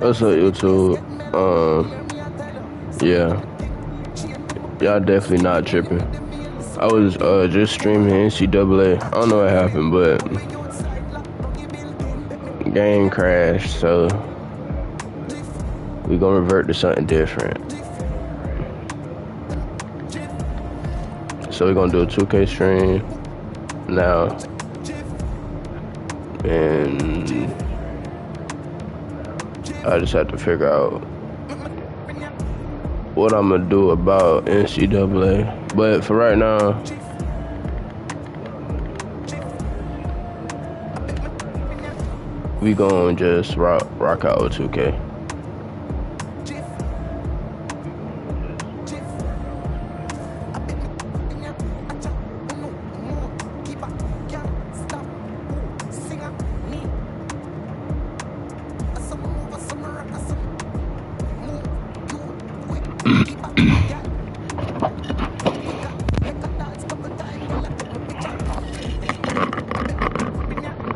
What's up, YouTube? Yeah, y'all definitely not tripping. I was just streaming NCAA. I don't know what happened, but game crashed, so we gonna revert to something different. So we're gonna do a 2K stream now, and I just have to figure out what I'm gonna do about NCAA. But for right now, we gonna just rock out with 2K.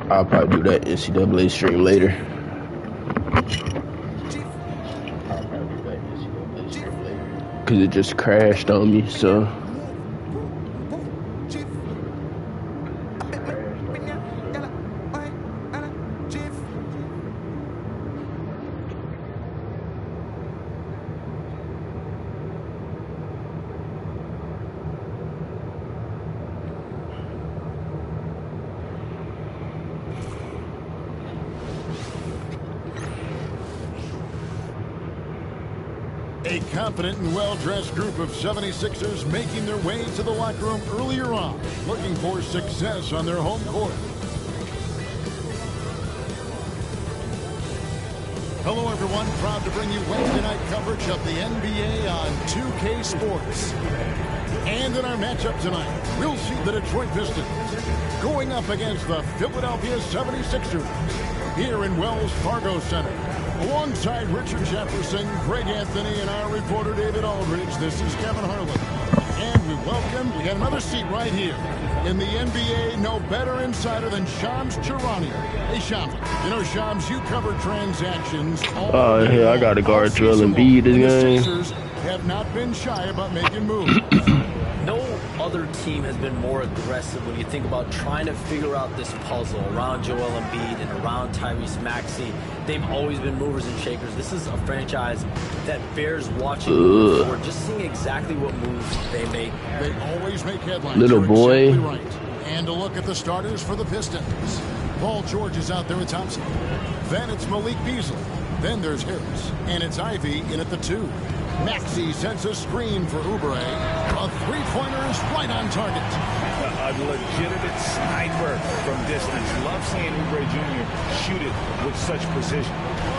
I'll probably do that NCAA stream later. Cause it just crashed on me, so. A confident and well-dressed group of 76ers making their way to the locker room earlier on, looking for success on their home court. Hello, everyone. Proud to bring you Wednesday night coverage of the NBA on 2K Sports. And in our matchup tonight, we'll see the Detroit Pistons going up against the Philadelphia 76ers here in Wells Fargo Center. Alongside Richard Jefferson, Greg Anthony, and our reporter David Aldridge, this is Kevin Harlan. And we got another seat right here. In the NBA, no better insider than Shams Charania. Hey, Shams. You know, Shams, you cover transactions all Here, I gotta guard Joel Embiid this game. The Sixers have not been shy about making moves. No other team has been more aggressive when you think about trying to figure out this puzzle around Joel Embiid and around Tyrese Maxey. They've always been movers and shakers. This is a franchise that bears watching for just seeing exactly what moves they make. They always make headlines. Little boy. Exactly right. And a look at the starters for the Pistons. Paul George is out there with Thompson. Then it's Malik Beasley. Then there's Harris. And it's Ivy in at the 2. Maxey sends a screen for Oubre. A three-pointer is right on target. A legitimate sniper from distance. Love seeing Oubre Jr. shoot it with such precision.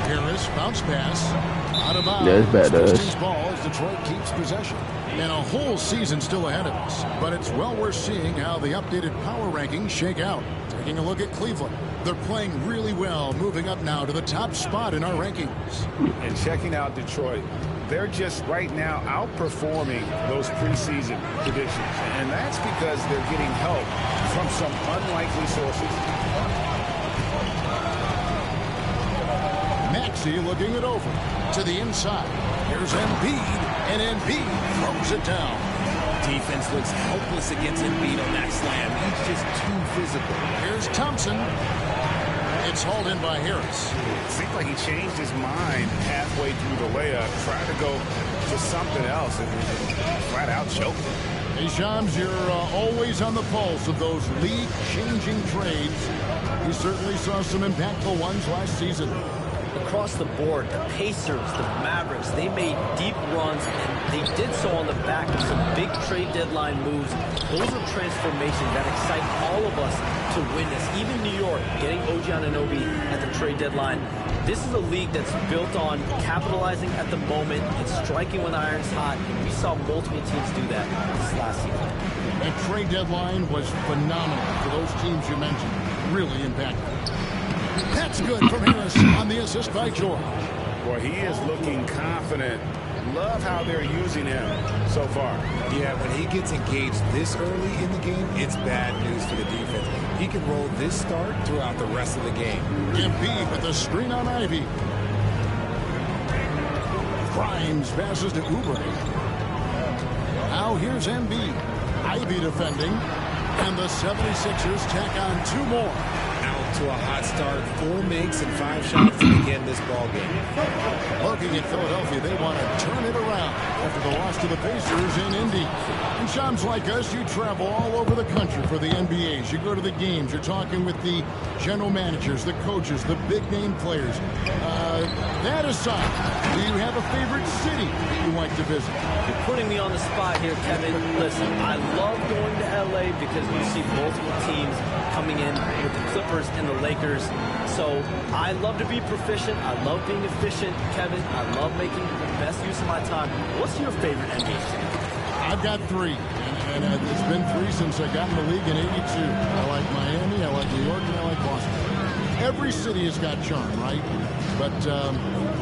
Harris, bounce pass. Out of bounds. Yeah, it's bad to us. Pistons ball as Detroit keeps possession. And a whole season still ahead of us. But it's well worth seeing how the updated power rankings shake out. Taking a look at Cleveland. They're playing really well, moving up now to the top spot in our rankings. And checking out Detroit. They're just right now outperforming those preseason predictions. And that's because they're getting help from some unlikely sources. Maxey looking it over to the inside. Here's Embiid, and Embiid throws it down. Defense looks helpless against Embiid on that slam. He's just too physical. Here's Thompson. It's hauled in by Harris. It seems like he changed his mind halfway through the layup, tried to go to something else, and flat out choked. Hey, Shams, you're always on the pulse of those league-changing trades. You certainly saw some impactful ones last season. Across the board, the Pacers, the Mavericks, they made deep runs, and they did so on the back of some big trade deadline moves. Those are transformations that excite all of us to witness. Even New York, getting OG Anunoby at the trade deadline. This is a league that's built on capitalizing at the moment and striking when the iron's hot. And we saw multiple teams do that this last season. That trade deadline was phenomenal for those teams you mentioned. Really impactful. That's good from Harris on the assist by George. Boy, he is looking confident. Love how they're using him so far. Yeah, when he gets engaged this early in the game, it's bad news for the defense. He can roll this start throughout the rest of the game. Embiid with the screen on Ivy. Grimes passes to Oubre. Now here's Embiid. Ivy defending. And the 76ers tack on 2 more. Out to a hot start. 4 makes and 5 shots to begin this ball game. Looking at Philadelphia, they want to turn it around after the loss to the Pacers in Indy. And Shams, like us, you travel all over the country for the NBAs. You go to the games. You're talking with the general managers, the coaches, the big-name players. That aside, do you have a favorite city that you like to visit? You're putting me on the spot here, Kevin. Listen, I love going to LA because you see multiple teams coming in with the Clippers and the Lakers. So I love to be proficient. I love being efficient, Kevin. I love making the best use of my time. What's your favorite NBA city? I've got 3, and it's been 3 since I got in the league in '82. I like Miami, I like New York, and I like Boston. Every city has got charm, right? But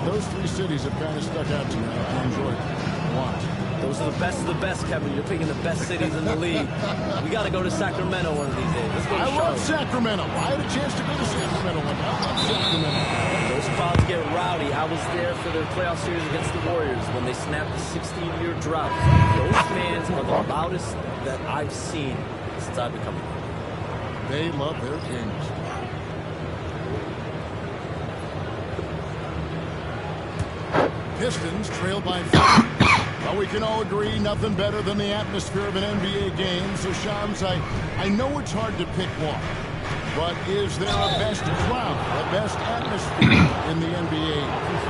those 3 cities have kind of stuck out to me. I enjoy it a lot. Those are the best of the best, Kevin. You're picking the best cities in the league. We got to go to Sacramento one of these days. Let's go to I love Sacramento. I had a chance to go to Sacramento. I love Sacramento. Those crowds get rowdy. I was there for their playoff series against the Warriors when they snapped the 16-year drought. Those fans are the loudest that I've seen since I've become a fan. They love their games. Pistons trail by 5. Well, we can all agree nothing better than the atmosphere of an NBA game. So, Shams, I know it's hard to pick one. But is there a best crowd, a best atmosphere in the NBA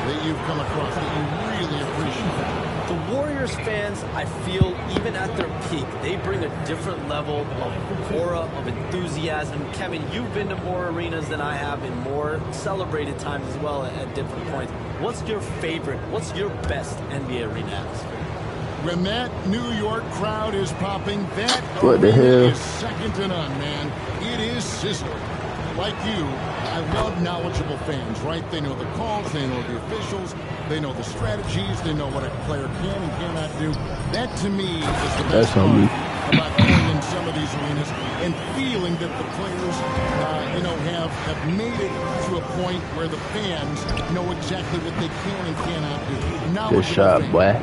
that you've come across that you really appreciate? The Warriors fans, I feel, even at their peak, they bring a different level of aura, of enthusiasm. Kevin, you've been to more arenas than I have in more celebrated times as well at different points. What's your favorite, what's your best NBA arena atmosphere? When that New York crowd is popping, that What the hell? is second to none, man. It is sizzling. Like you, I love knowledgeable fans, right? They know the calls, they know the officials, they know the strategies, they know what a player can and cannot do. That, to me, is the best That's on me. part about going in some of these arenas and feeling that the players, have made it to a point where the fans know exactly what they can and cannot do. Knowledgeable Good shot, fans. boy.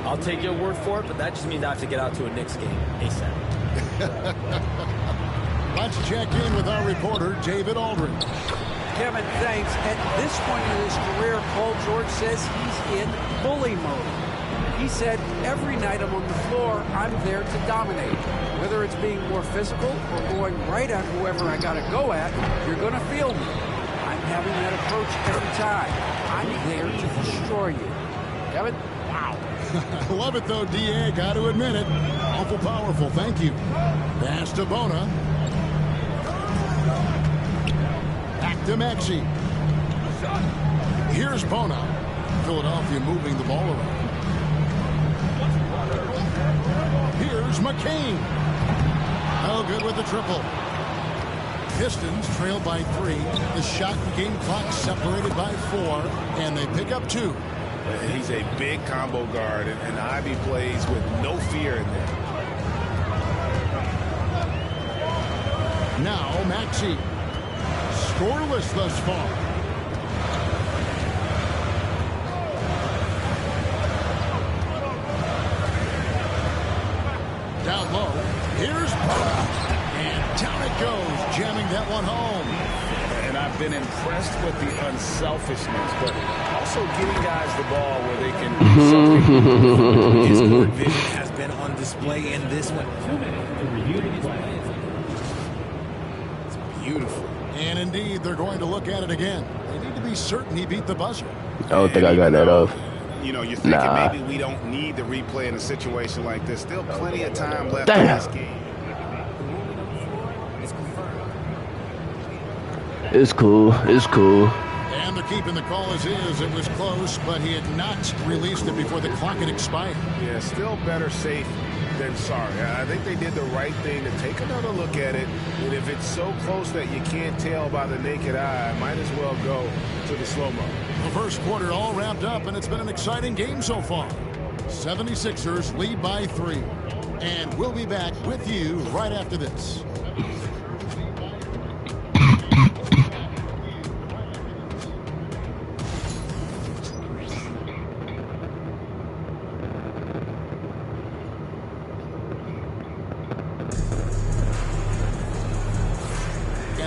I'll take your word for it, but that just means I have to get out to a Knicks game ASAP. Let's check in with our reporter, David Aldridge. Kevin, thanks. At this point in his career, Paul George says he's in bully mode. He said, every night I'm on the floor, I'm there to dominate. Whether it's being more physical or going right at whoever I got to go at, you're going to feel me. I'm having that approach every time. I'm there to destroy you. Kevin? Wow. I love it, though, D.A. Got to admit it. Awful powerful. Thank you. Pass to Bona. Back to Maxey. Here's Bona. Philadelphia moving the ball around. Here's McCain. Oh, good with the triple. Pistons trail by 3. The shot and game clock separated by 4. And they pick up 2. He's a big combo guard, and Ivy plays with no fear in there. Now Maxey. Scoreless thus far. Down low. Here's Bona. And down it goes, jamming that one home. And I've been impressed with the unselfishness, but also getting guys the ball where they can do something. His court vision has been on display in this one. It's beautiful. And indeed, they're going to look at it again. They need to be certain he beat the buzzer. I don't think I got that off. You know, you're thinking Nah. maybe we don't need the replay in a situation like this. Still plenty of time left Damn. in this game. It's cool. It's cool. And they're keeping the call as is. It was close, but he had not released it before the clock had expired. Yeah, still better safe than sorry. I think they did the right thing to take another look at it. And if it's so close that you can't tell by the naked eye, might as well go to the slow-mo. The first quarter all wrapped up, and it's been an exciting game so far. 76ers lead by 3. And we'll be back with you right after this.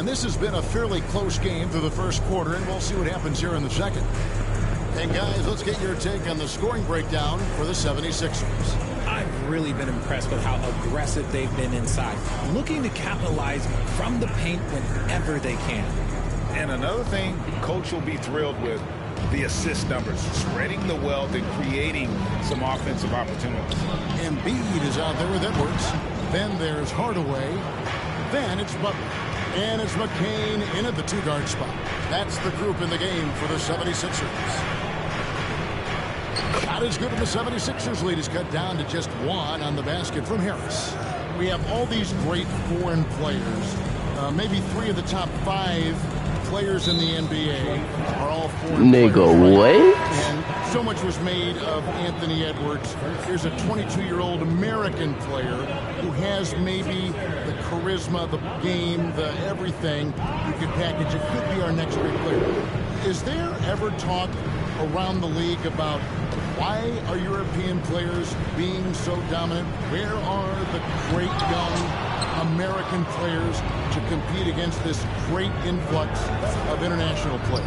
this has been a fairly close game through the first quarter, and we'll see what happens here in the second. And guys, let's get your take on the scoring breakdown for the 76ers. I've really been impressed with how aggressive they've been inside, looking to capitalize from the paint whenever they can. And another thing Coach will be thrilled with, the assist numbers, spreading the wealth and creating some offensive opportunities. Embiid is out there with Edwards. Then there's Hardaway. Then it's Butler. And it's McCain in at the 2-guard spot. That's the group in the game for the 76ers. Shot is good, and the 76ers lead is cut down to just 1 on the basket from Harris. We have all these great foreign players. Maybe 3 of the top 5 players in the NBA are all foreign players. Nigga, what? And so much was made of Anthony Edwards. Here's a 22-year-old American player who has maybe the charisma, the game, the everything you could package. It could be our next great player. Is there ever talk around the league about why are European players being so dominant? Where are the great young American players to compete against this great influx of international players?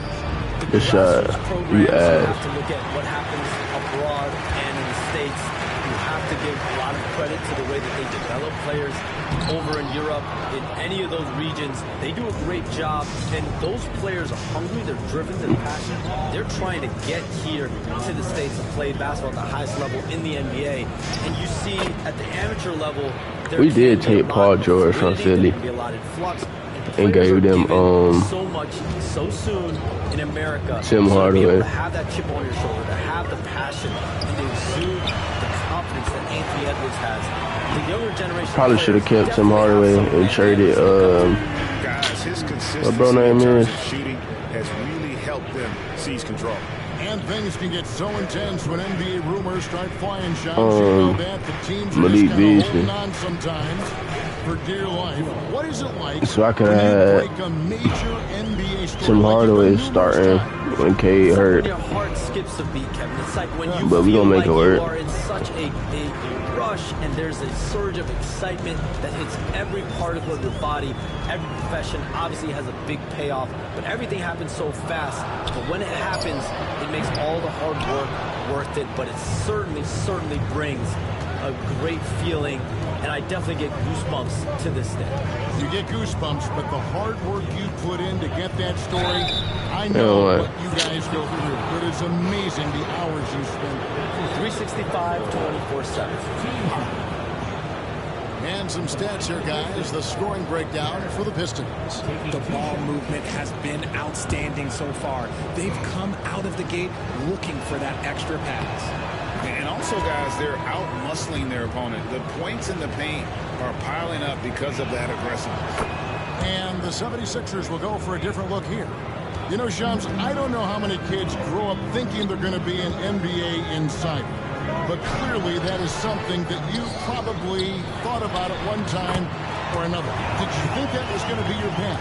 You have to look at what happens abroad and in the States. You have to give a lot of credit to the way that they develop players over in Europe. In any of those regions, they do a great job, and those players are hungry, they're driven, they're passionate. They're trying to get here to the States and play basketball at the highest level in the NBA. And you see at the amateur level, we did take Paul George from Philly and gave them so much so soon in America. Tim Hardaway. To have that chip on your shoulder, to have the passion, and to exude the confidence that Anthony Edwards has. The younger generation probably should have kept Tim Hardaway and traded guys, his consistency what bro name is? Shooting has really helped them seize control. And things can get so intense when NBA rumors start flying shots. You know that the teams are Malik just kind of holding Beasley. on sometimes for dear life. What is it like So I could when you have break a major NBA story Tim like Hardaway you've done starting numerous times? when Cade hurt. When your heart skips a beat, Kevin. It's like when you But we feel gonna make like it work. you are in such a rush, and there's a surge of excitement that hits every particle of your body. Every profession obviously has a big payoff, but everything happens so fast. But when it happens, it makes all the hard work worth it. But it certainly brings a great feeling, and I definitely get goosebumps to this day. You get goosebumps, but the hard work you put in to get that story, I know what you guys go through. It is amazing the hours you spend. 365, 24/7. And some stats here, guys. The scoring breakdown for the Pistons. The ball movement has been outstanding so far. They've come out of the gate looking for that extra pass. And also, guys, they're out-muscling their opponent. The points in the paint are piling up because of that aggressiveness. And the 76ers will go for a different look here. You know, Shams, I don't know how many kids grow up thinking they're going to be an NBA insider. But clearly that is something that you probably thought about at one time or another. Did you think that was going to be your path?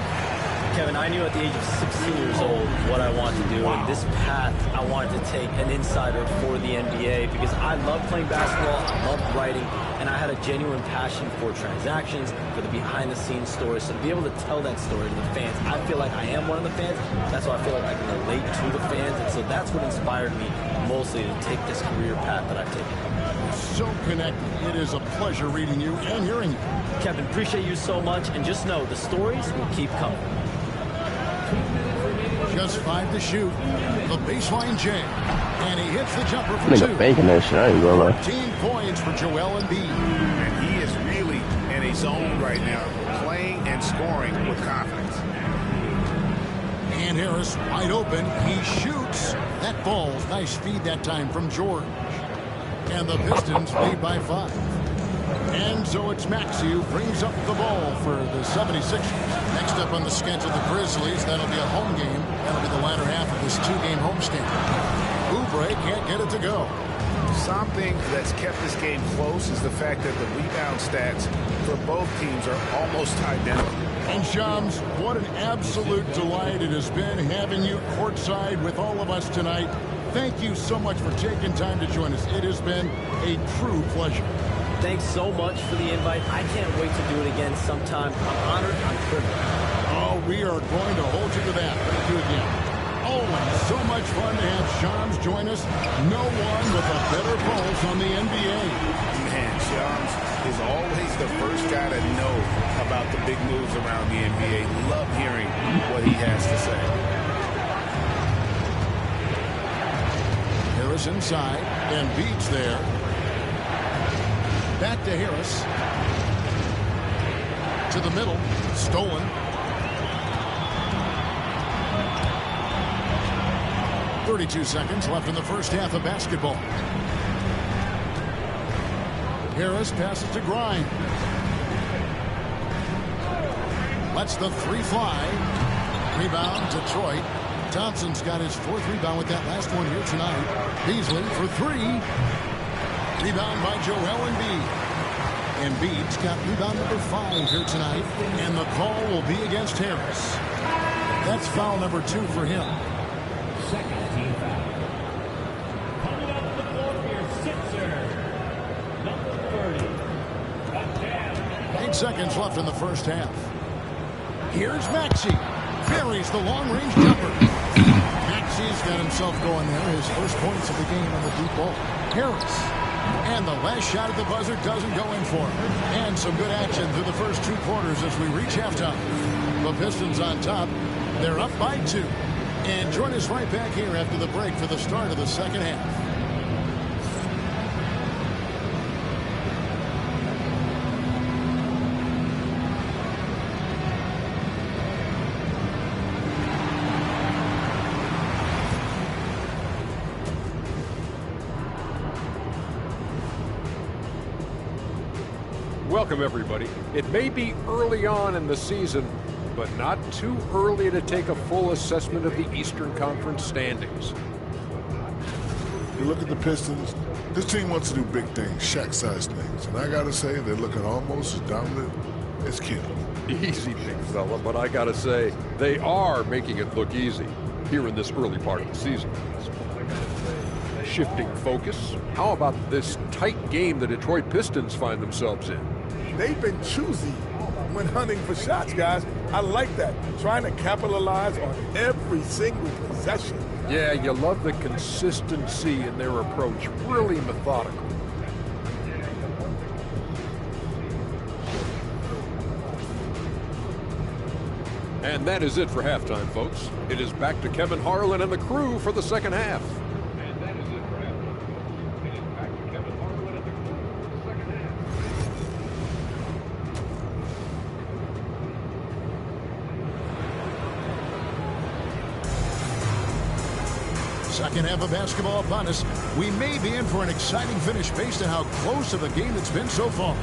Kevin, I knew at the age of 16 years old what I wanted to do, and this path I wanted to take an insider for the NBA because I love playing basketball, I love writing, and I had a genuine passion for transactions, for the behind-the-scenes stories. So to be able to tell that story to the fans, I feel like I am one of the fans. That's why I feel like I can relate to the fans, and so that's what inspired me mostly to take this career path that I've taken. So connected. It is a pleasure reading you and hearing you. Kevin, appreciate you so much, and just know the stories will keep coming. Just 5 to shoot. The baseline jam. And he hits the jumper for Nigga 2. banking that shit, I ain't gonna lie. 14 points for Joel Embiid. And he is really in a zone right now, playing and scoring with confidence. And Harris wide open. He shoots. That falls. Nice feed that time from George. And the Pistons lead by 5. And so it's Maxey who brings up the ball for the 76ers. Next up on the schedule, the Grizzlies. That'll be a home game. That'll be the latter half of this 2-game homestand. Oubre can't get it to go. Something that's kept this game close is the fact that the rebound stats for both teams are almost identical. And Shams, what an absolute delight it has been having you courtside with all of us tonight. Thank you so much for taking time to join us. It has been a true pleasure. Thanks so much for the invite. I can't wait to do it again sometime. I'm honored. I'm privileged. Oh, we are going to hold you to that. Thank you again. Always so much fun to have Shams join us. No one with a better pulse on the NBA. Man, Shams is always the first guy to know about the big moves around the NBA. Love hearing what he has to say. Harris inside, and Embiid's there. Back to Harris. To the middle, stolen. .32 seconds left in the first half of basketball. Harris passes to Grimes. Lets the three fly. Rebound, Detroit. Thompson's got his fourth rebound with that last one here tonight. Beasley for three. Rebound by Joel Embiid. Embiid's got rebound number 5 here tonight, and the call will be against Harris. That's foul number 2 for him. Second team foul. Coming up the floor for your Sixer, number 30. 8 seconds left in the first half. Here's Maxey. Buries the long-range jumper. Maxey's got himself going there. His first points of the game on the deep ball. Harris. And the last shot at the buzzer doesn't go in for him. And some good action through the first 2 quarters as we reach halftime. The Pistons on top. They're up by 2. And join us right back here after the break for the start of the second half. Welcome, everybody. It may be early on in the season, but not too early to take a full assessment of the Eastern Conference standings. You look at the Pistons, this team wants to do big things, Shaq-sized things. And I got to say, they're looking almost as dominant as Kittle. Easy, big fella, but I got to say, they are making it look easy here in this early part of the season. Shifting focus, how about this tight game the Detroit Pistons find themselves in? They've been choosy when hunting for shots, guys. I like that. Trying to capitalize on every single possession. Yeah, you love the consistency in their approach. Really methodical. And that is it for halftime, folks. It is back to Kevin Harlan and the crew for the second half. Second half of basketball upon us. We may be in for an exciting finish based on how close of a game it's been so far.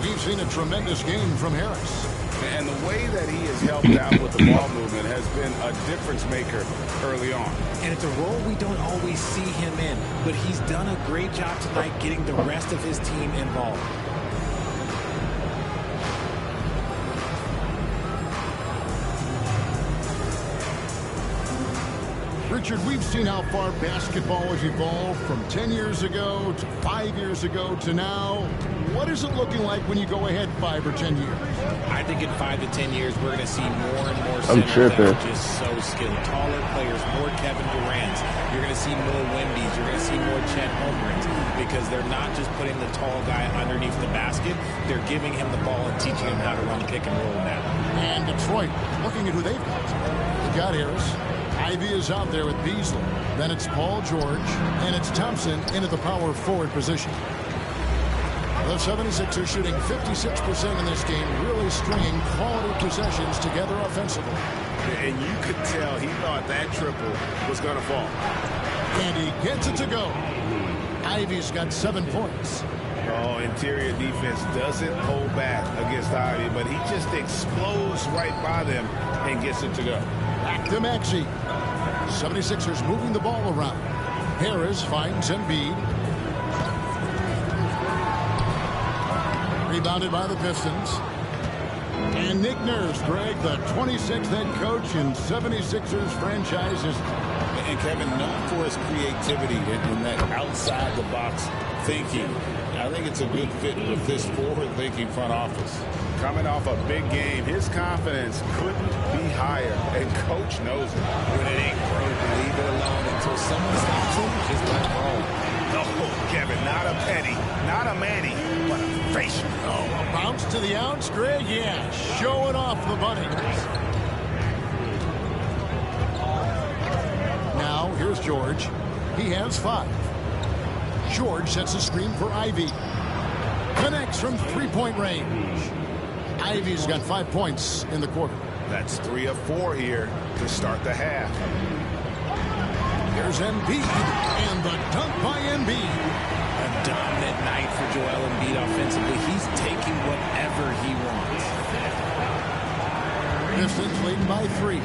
We've seen a tremendous game from Harris. And the way that he has helped out with the ball movement has been a difference maker early on. And it's a role we don't always see him in, but he's done a great job tonight getting the rest of his team involved. Richard, we've seen how far basketball has evolved from 10 years ago to 5 years ago to now. What is it looking like when you go ahead 5 or 10 years? I think in 5 to 10 years, we're going to see more and more centers that are just so skilled. Taller players, more Kevin Durant's. You're going to see more Wemby's. You're going to see more Chet Holmgrens because they're not just putting the tall guy underneath the basket. They're giving him the ball and teaching him how to run pick and roll now. And Detroit, looking at who they've got. They've got Harris. Ivy is out there with Beasley. Then it's Paul George, and it's Thompson into the power forward position. The 76ers shooting 56% in this game, really stringing quality possessions together offensively. And you could tell he thought that triple was going to fall. And he gets it to go. Ivy's got 7 points. Oh, interior defense doesn't hold back against Ivy, but he just explodes right by them and gets it to go. Back to Maxey. 76ers moving the ball around. Harris finds Embiid. Rebounded by the Pistons. And Nick Nurse, Greg, the 26th head coach in 76ers franchise history. And Kevin, known for his creativity in that outside-the-box thinking. I think it's a good fit with this forward-thinking front office. Coming off a big game, his confidence couldn't be higher, and Coach knows it. When it ain't broke, leave it alone until someone stops him. Just let it roll. Oh, Kevin, not a penny, not a Manny, but a facial. Oh, a bounce to the outs, Greg. Yeah, showing off the bunny. Now, here's George. He has 5. George sets a screen for Ivy. Connects from three-point range. Ivy's got 5 points in the quarter. That's 3 of 4 here to start the half. Here's Embiid, and the dunk by Embiid. A dominant night for Joel Embiid offensively. He's taking whatever he wants. Pistons leading by 3.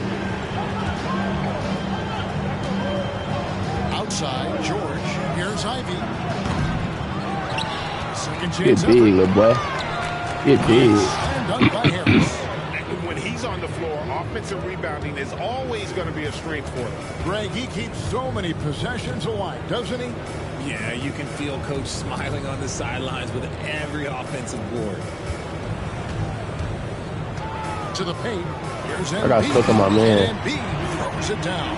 Outside, George. Here's Ivy. Second chance. Get big, little boy. Get big. And done by Harris. When he's on the floor, offensive rebounding is always going to be a strength for him. Greg, he keeps so many possessions alive, doesn't he? Yeah, you can feel Coach smiling on the sidelines with every offensive board. To the paint. Here's Embiid. I got stuck on my man. And Embiid throws it down.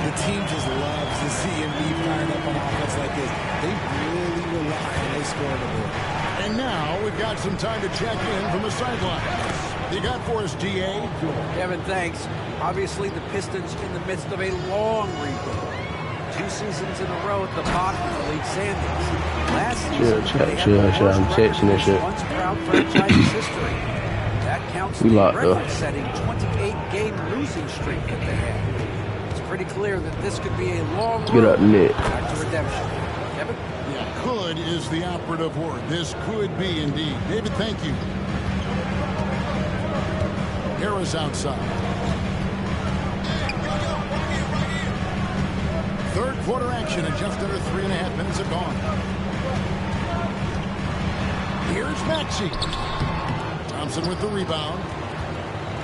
The team just loves to see Embiid firing up on offense like this. They really rely on his scoring the board. And now we've got some time to check in from the sidelines. You got for us, DA? Kevin, thanks. Obviously, the Pistons in the midst of a long rebuild. 2 seasons in a row at the bottom of the league standings. Last season, Chill. I'm texting this shit. Once proud franchise's history. That counts the record-setting 28-game losing streak that they had. It's pretty clear that this could be a long road Nick. back to redemption. Kevin? Yeah, could is the operative word. This could be indeed. David, thank you. Harris outside. Third quarter action, and just under 3.5 minutes have gone. Here's Maxey. Thompson with the rebound.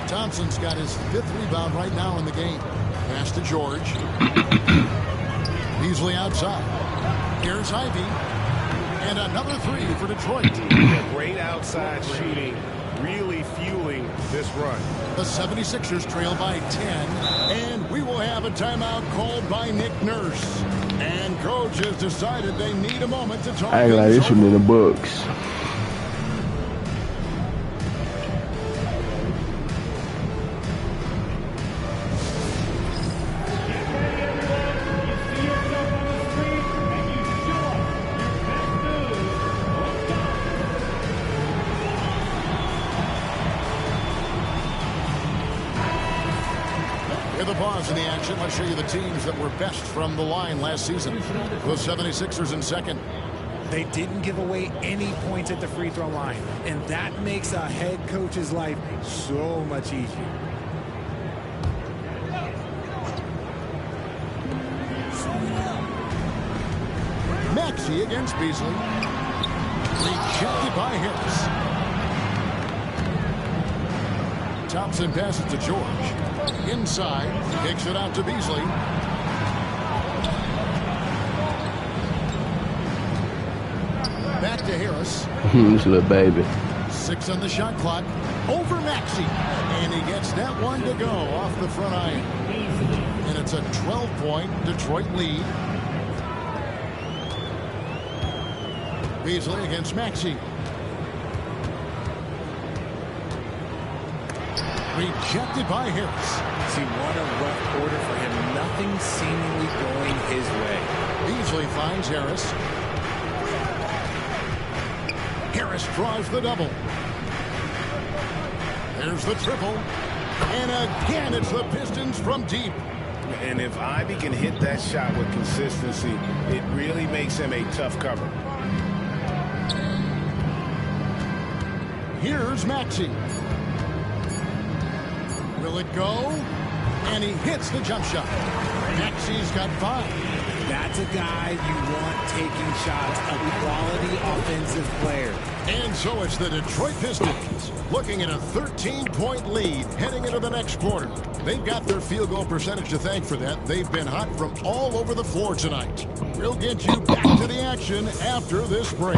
Thompson's got his 5th rebound right now in the game. Pass to George. Beasley outside. Here's Ivy. And another 3 for Detroit. Great outside shooting, really fueling this run. The 76ers trail by 10, and we will have a timeout called by Nick Nurse. And coach has decided they need a moment to talk. I ain't like this one in the books. With a pause in the action, let's show you the teams that were best from the line last season. The 76ers in second. They didn't give away any points at the free throw line, and that makes a head coach's life so much easier. Maxey against Beasley. Rejected by Harris. Thompson passes to George. Inside, kicks it out to Beasley. Back to Harris. This little baby. 6 on the shot clock. Over Maxey. And he gets that one to go off the front iron. And it's a 12-point Detroit lead. Beasley against Maxey. Rejected by Harris. See, what a rough quarter for him. Nothing seemingly going his way. Beasley finds Harris. Harris draws the double. There's the triple. And again, it's the Pistons from deep. And if Ivy can hit that shot with consistency, it really makes him a tough cover. Here's Maxey. Will it go? And he hits the jump shot. Maxey's got 5. That's a guy you want taking shots, a quality offensive player. And so it's the Detroit Pistons looking at a 13-point lead heading into the next quarter. They've got their field goal percentage to thank for that. They've been hot from all over the floor tonight. We'll get you back to the action after this break.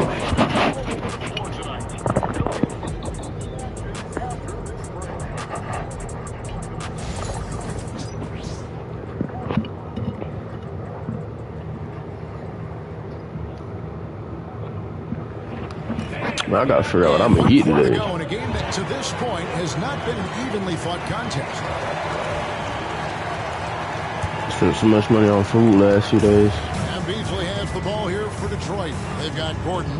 I gotta figure out what I'm gonna eat today. In a game that to this point has not been an evenly fought contest. Spent so much money on food last few days. And Beasley has the ball here for Detroit. They've got Gordon,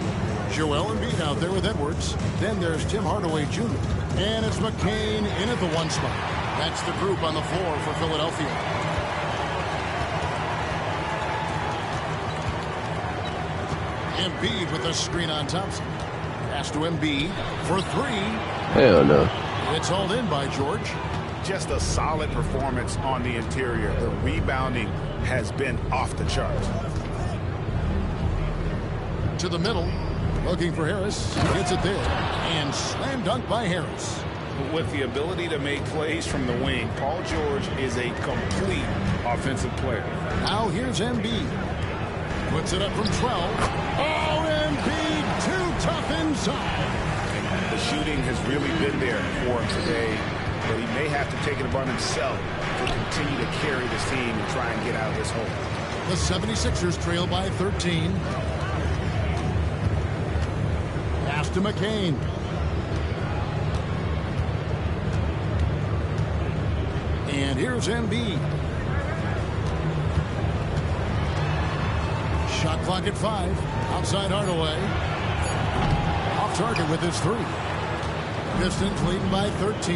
Joel Embiid out there with Edwards. Then there's Tim Hardaway Jr. And it's McCain in at the 1 spot. That's the group on the floor for Philadelphia. Embiid with a screen on Thompson. Pass to Embiid for 3. Hell no. It's hauled in by George. Just a solid performance on the interior. The rebounding has been off the charts. To the middle, looking for Harris. He gets it there. And slam dunk by Harris. With the ability to make plays from the wing, Paul George is a complete offensive player. Now here's Embiid. Puts it up from 12. Oh, Embiid, too tough inside. The shooting has really been there for him today, but he may have to take it upon himself to continue to carry this team and try and get out of this hole. The 76ers trail by 13. Pass to McCain. And here's Embiid. Shot clock at 5. Outside Hardaway. Off target with his 3. Pistons leading by 13.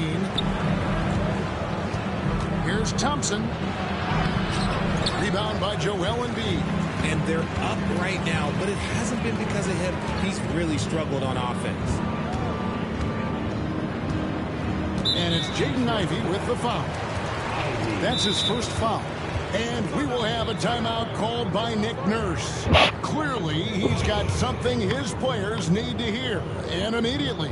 Here's Thompson. Rebound by Joel Embiid. And they're up right now, but it hasn't been because of him. He's really struggled on offense. And it's Jaden Ivey with the foul. That's his first foul. And we will have a timeout called by Nick Nurse. Clearly, he's got something his players need to hear, and immediately.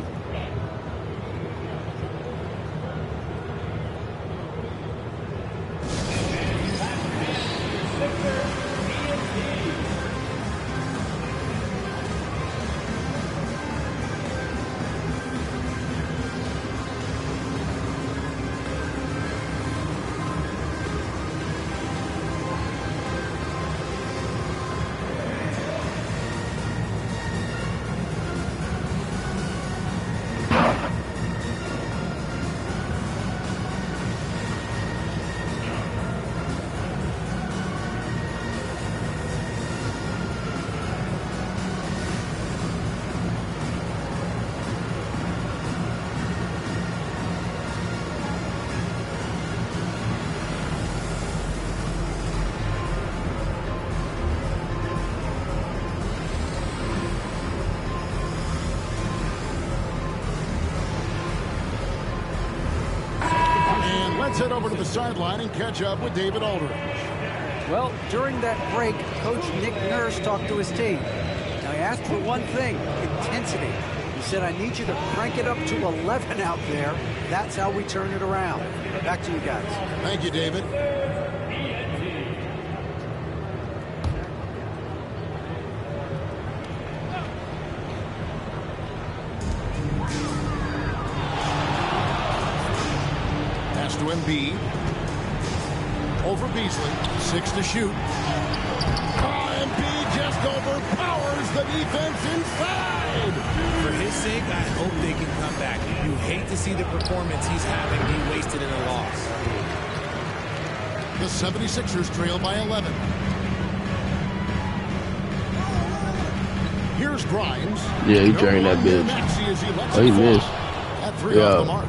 Let's head over to the sideline and catch up with David Aldridge. Well, during that break, Coach Nick Nurse talked to his team. Now, he asked for one thing, intensity. He said, I need you to crank it up to 11 out there. That's how we turn it around. Back to you guys. Thank you, David. Pass to Embiid. Over Beasley. 6 to shoot. Embiid just overpowers the defense inside. For his sake, I hope they can come back. You hate to see the performance he's having be wasted in a loss. The 76ers trail by 11. Here's Grimes. Yeah, he drained that bitch. Oh, he missed. At 3 off the mark.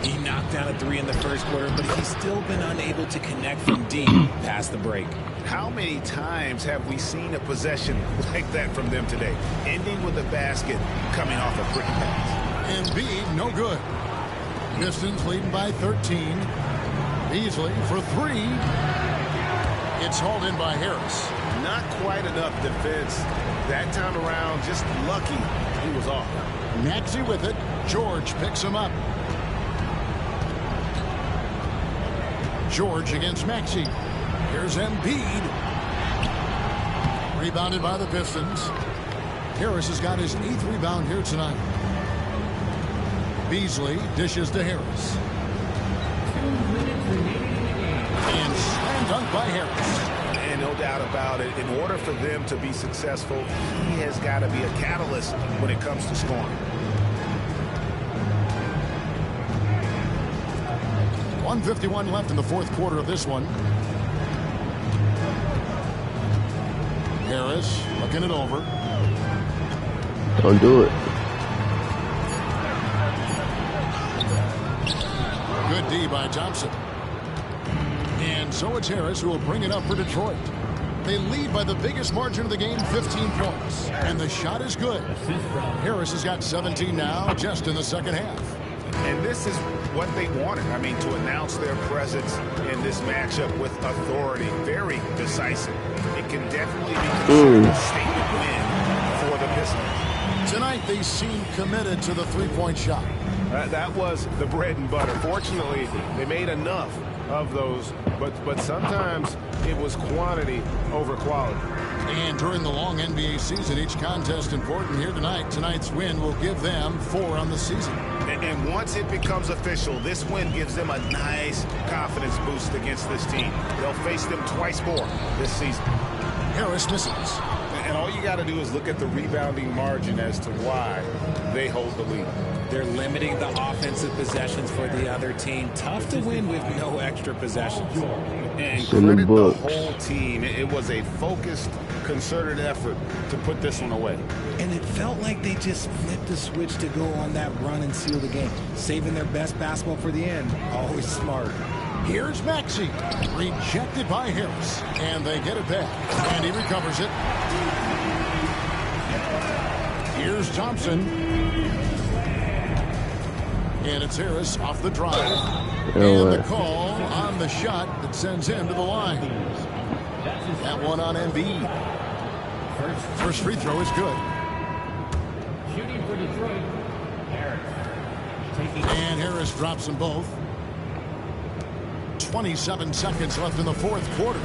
He knocked down a 3 in the first quarter, but he's still been unable to connect from deep past the break. How many times have we seen a possession like that from them today? Ending with a basket coming off a quick pass. Embiid, no good. Pistons leading by 13. Beasley for 3. It's hauled in by Harris. Not quite enough defense. That time around, just lucky he was off. Maxey with it. George picks him up. George against Maxey. Here's Embiid. Rebounded by the Pistons. Harris has got his 8th rebound here tonight. Beasley dishes to Harris. And slam dunk by Harris. And no doubt about it, in order for them to be successful, he has got to be a catalyst when it comes to scoring. 1:51 left in the 4th quarter of this one. Harris looking it over. Don't do it. Good D by Thompson. And so it's Harris who will bring it up for Detroit. They lead by the biggest margin of the game, 15 points. And the shot is good. Harris has got 17 now, just in the second half. And this is what they wanted. I mean, to announce their presence in this matchup with authority. Very decisive. It can definitely be considered a statement win for the Pistons. Tonight, they seem committed to the three-point shot. That was the bread and butter. Fortunately, they made enough of those, but sometimes it was quantity over quality. And during the long NBA season, each contest important here tonight. Tonight's win will give them 4 on the season. And once it becomes official, this win gives them a nice confidence boost against this team. They'll face them twice more this season. Harris misses. And all you got to do is look at the rebounding margin as to why they hold the lead. They're limiting the offensive possessions for the other team. Tough to win with no extra possessions. And credit the whole team. It was a focused, concerted effort to put this one away. And it felt like they just flipped the switch to go on that run and seal the game. Saving their best basketball for the end. Always smart. Here's Maxey. Rejected by Harris. And they get it back. And he recovers it. Here's Thompson. And it's Harris off the drive. And the call on the shot that sends him to the line. That one on Embiid. First free throw is good. Shooting for Detroit, Harris. And Harris drops them both. 27 seconds left in the 4th quarter.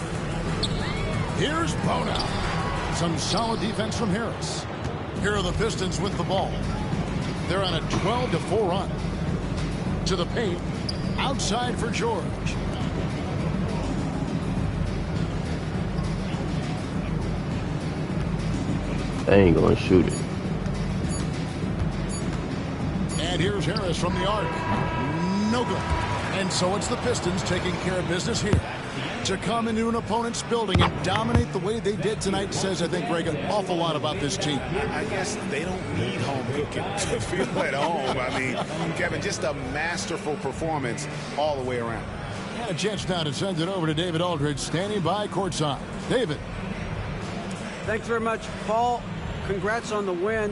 Here's Bona. Some solid defense from Harris. Here are the Pistons with the ball. They're on a 12-4 run. To the paint. Outside for George. They ain't gonna shoot it. And here's Harris from the arc. No good. And so it's the Pistons taking care of business here. To come into an opponent's building and dominate the way they did tonight says, I think, Greg, an awful lot about this team. I guess they don't need home cooking to feel at home. I mean, Kevin, just a masterful performance all the way around. And a chance now to send it over to David Aldridge, standing by courtside. David. Thanks very much, Paul. Congrats on the win.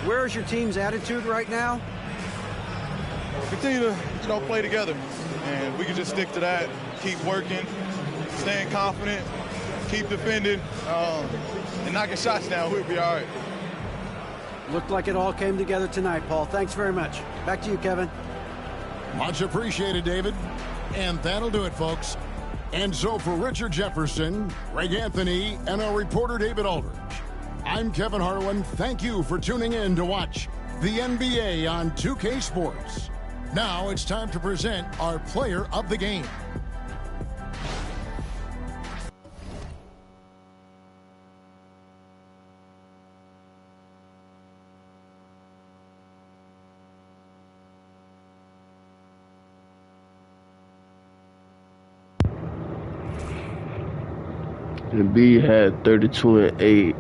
Where's your team's attitude right now? Continue to, play together, and we can just stick to that. Keep working, staying confident, keep defending, and knocking shots down. We'll be all right. Looked like it all came together tonight, Paul. Thanks very much. Back to you, Kevin. Much appreciated, David. And that'll do it, folks. And so for Richard Jefferson, Greg Anthony, and our reporter David Aldridge, I'm Kevin Harlan. Thank you for tuning in to watch the NBA on 2K Sports. Now it's time to present our player of the game. Embiid had 32 and 8.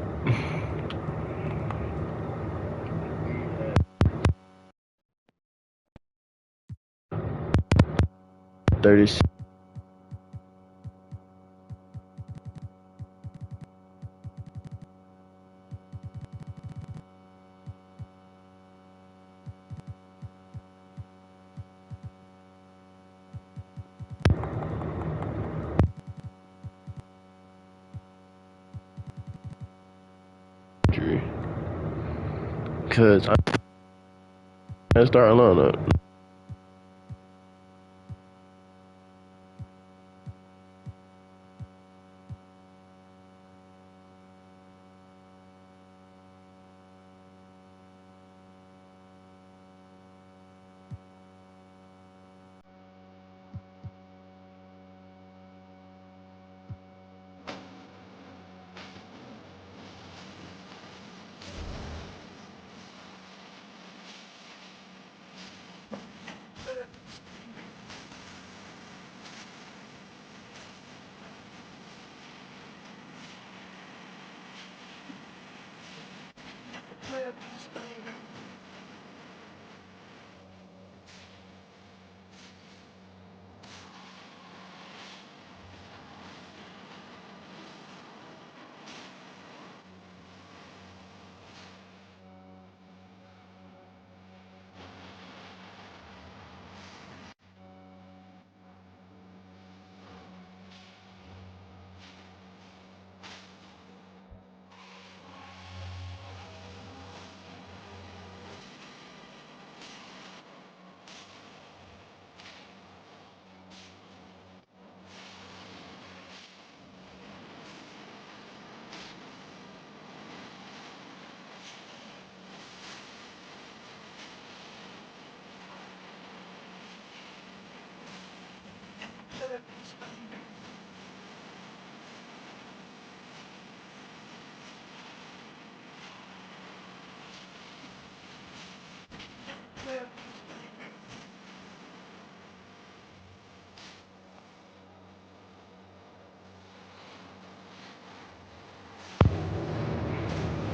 Because I start a lineup.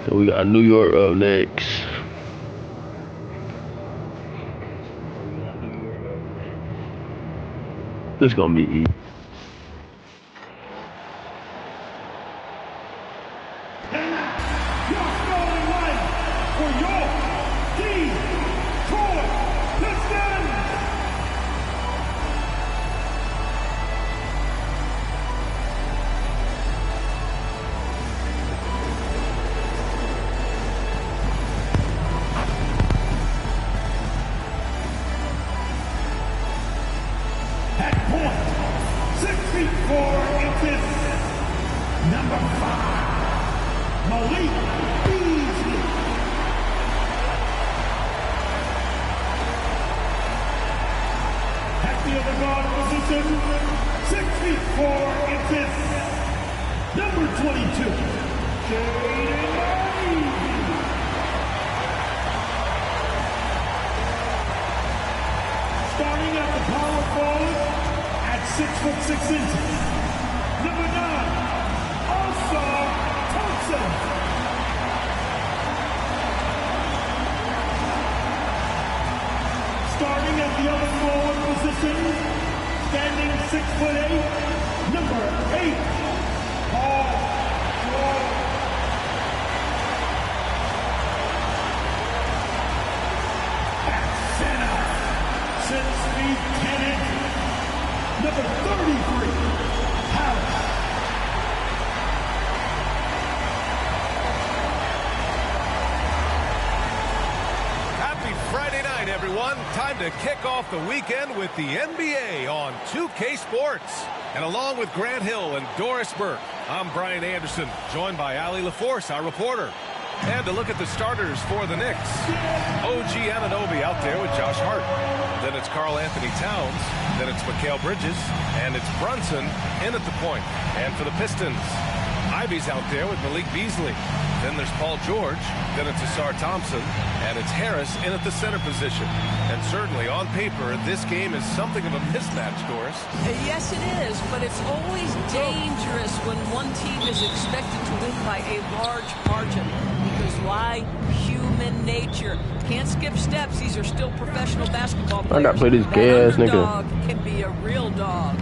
So we got New York up next. This is gonna be easy. To kick off the weekend with the NBA on 2K Sports. And along with Grant Hill and Doris Burke, I'm Brian Anderson, joined by Ali LaForce, our reporter. And to look at the starters for the Knicks. OG Anunoby out there with Josh Hart. Then it's Karl Anthony Towns. Then it's Mikal Bridges. And it's Brunson in at the point. And for the Pistons, Ivy's out there with Malik Beasley. Then there's Paul George. Then it's Ausar Thompson. And it's Harris in at the center position. And certainly on paper, this game is something of a mismatch, Doris. Yes, it is. But it's always dangerous when one team is expected to win by a large margin. Because why? Human nature. Can't skip steps. These are still professional basketball players. I gotta play this gay ass nigga. Dog can be a real dog.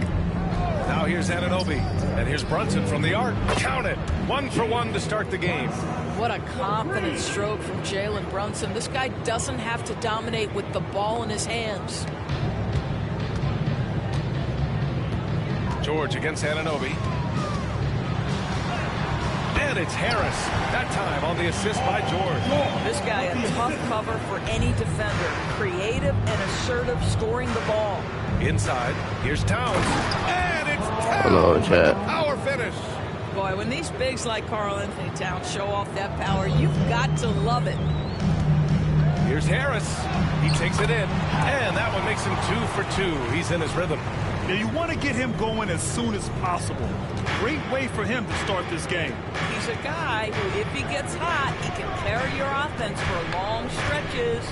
Now here's Anunoby, and here's Brunson from the arc. Count it. 1 for 1 to start the game. What a confident stroke from Jalen Brunson. This guy doesn't have to dominate with the ball in his hands. George against Anunoby. And it's Harris. That time on the assist by George. This guy a tough cover for any defender. Creative and assertive scoring the ball. Inside, here's Towns. And it's Towns. Hello, chat. Power finish. Boy, when these bigs like Karl Anthony Towns show off that power, you've got to love it. Here's Harris. He takes it in. And that one makes him 2 for 2. He's in his rhythm. Yeah, you want to get him going as soon as possible. Great way for him to start this game. He's a guy who, if he gets hot, he can carry your offense for long stretches.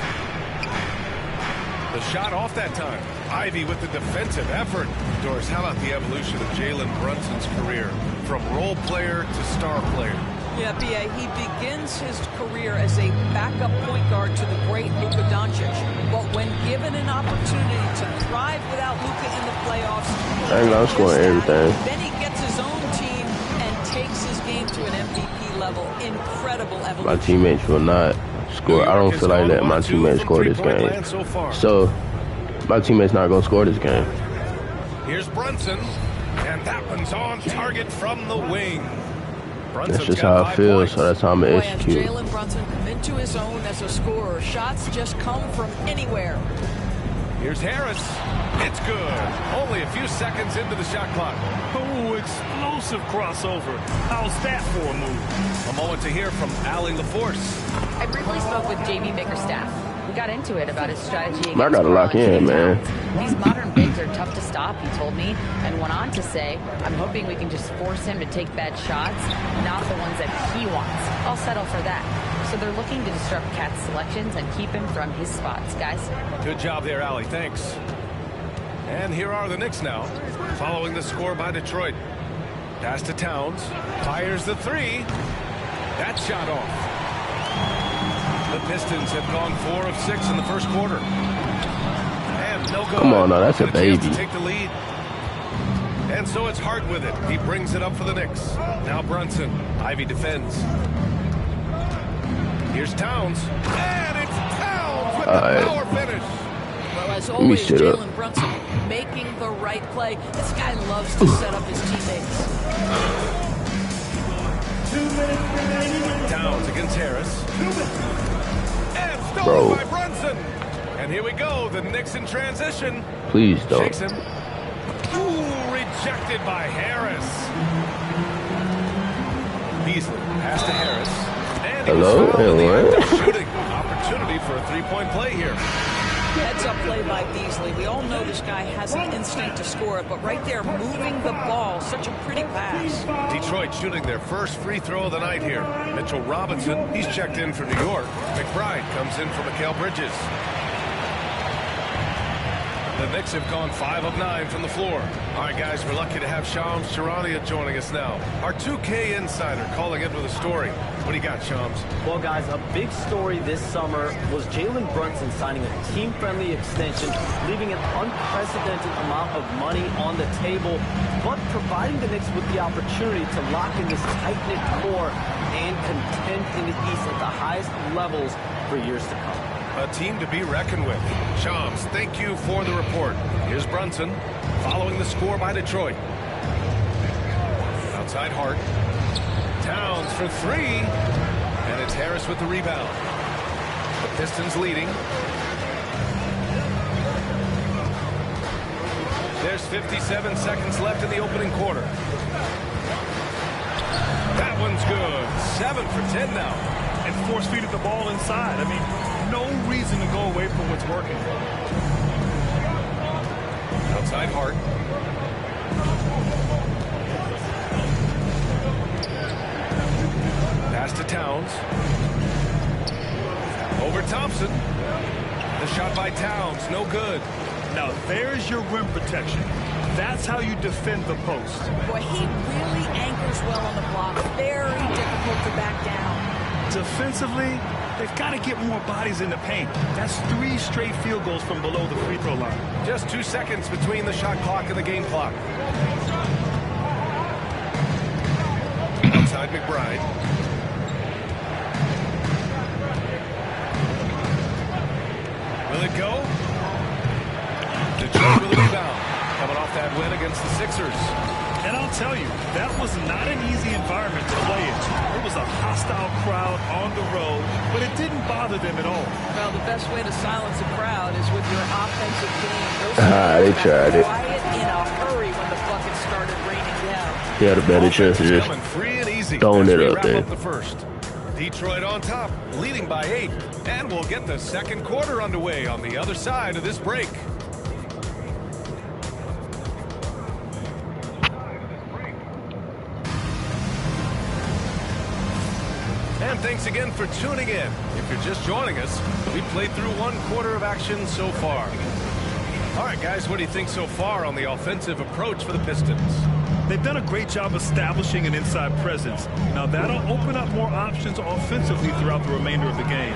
The shot off that time. Ivy with the defensive effort. Doris, how about the evolution of Jalen Brunson's career? From role player to star player. Yeah, B.A., he begins his career as a backup point guard to the great Luka Doncic. But when given an opportunity to thrive without Luka in the playoffs, I ain't gonna score everything. Then he gets his own team and takes his game to an MVP level. Incredible evolution. My teammates will not score. I don't feel like letting my teammates score this game. So, my teammates not gonna score this game. Here's Brunson, and that one's on target from the wing. That's just how I feel, so that's how I'm going to execute. Jalen Brunson come into his own as a scorer. Shots just come from anywhere. Here's Harris. It's good. Only a few seconds into the shot clock. Oh, explosive crossover. How's that for a move? A moment to hear from Ali LaForce. I briefly spoke with Jamie Bickerstaff. We got into it about his strategy. I gotta lock in, man. These modern bigs are tough to stop, he told me, and went on to say, I'm hoping we can just force him to take bad shots, not the ones that he wants. I'll settle for that. So they're looking to disrupt Cat's selections and keep him from his spots, guys. Good job there, Ali. Thanks. And here are the Knicks now, following the score by Detroit. Pass to Towns. Fires the three. That shot off. The Pistons have gone 4 of 6 in the first quarter. And no good. Come on now, that's a baby. To take the lead. And so it's Hart with it. He brings it up for the Knicks. Now Brunson. Ivy defends. Here's Towns. And it's Towns with the power finish. Well, as always, Jalen Brunson making the right play. This guy loves to set up his teammates. 2 minutes remaining. Towns against Harris. And stolen by Brunson. And here we go. The Knicks in transition. Please don't. Shakes him. Ooh, rejected by Harris. Beasley pass to Harris. And hello? Shooting. Opportunity for a three-point play here. Heads-up play by Beasley. We all know this guy has an instinct to score it, but right there, moving the ball, such a pretty pass. Detroit shooting their first free throw of the night here. Mitchell Robinson, he's checked in for New York. McBride comes in for Mikal Bridges. The Knicks have gone 5 of 9 from the floor. All right, guys, we're lucky to have Shams Charania joining us now. Our 2K insider calling in with a story. What do you got, Shams? Well, guys, a big story this summer was Jalen Brunson signing a team-friendly extension, leaving an unprecedented amount of money on the table, but providing the Knicks with the opportunity to lock in this tight-knit core and contend in the East at the highest levels for years to come. A team to be reckoned with. Shams, thank you for the report. Here's Brunson following the score by Detroit. Outside Hart. Towns for 3. And it's Harris with the rebound. The Pistons leading. There's 57 seconds left in the opening quarter. That one's good. 7 for 10 now. And force-feeded the ball inside. I mean, no reason to go away from what's working. Outside Hart. Pass to Towns. Over Thompson. The shot by Towns, no good. Now there's your rim protection. That's how you defend the post. Boy, he really anchors well on the block. Very difficult to back down. Defensively, they've got to get more bodies in the paint. That's 3 straight field goals from below the free throw line. Just 2 seconds between the shot clock and the game clock. Outside McBride. Will it go? Detroit with a rebound. Coming off that win against the Sixers. And I'll tell you, that was not an easy environment to play in. It was a hostile crowd on the road, but it didn't bother them at all. Well, the best way to silence a crowd is with your offensive game. They tried it. Quiet in a hurry when the buckets started raining down. He had a better chance of just throwing it up there. The first. Detroit on top, leading by 8. And we'll get the second quarter underway on the other side of this break. And thanks again for tuning in. If you're just joining us, we played through 1 quarter of action so far. All right, guys, what do you think so far on the offensive approach for the Pistons? They've done a great job establishing an inside presence. Now, that'll open up more options offensively throughout the remainder of the game.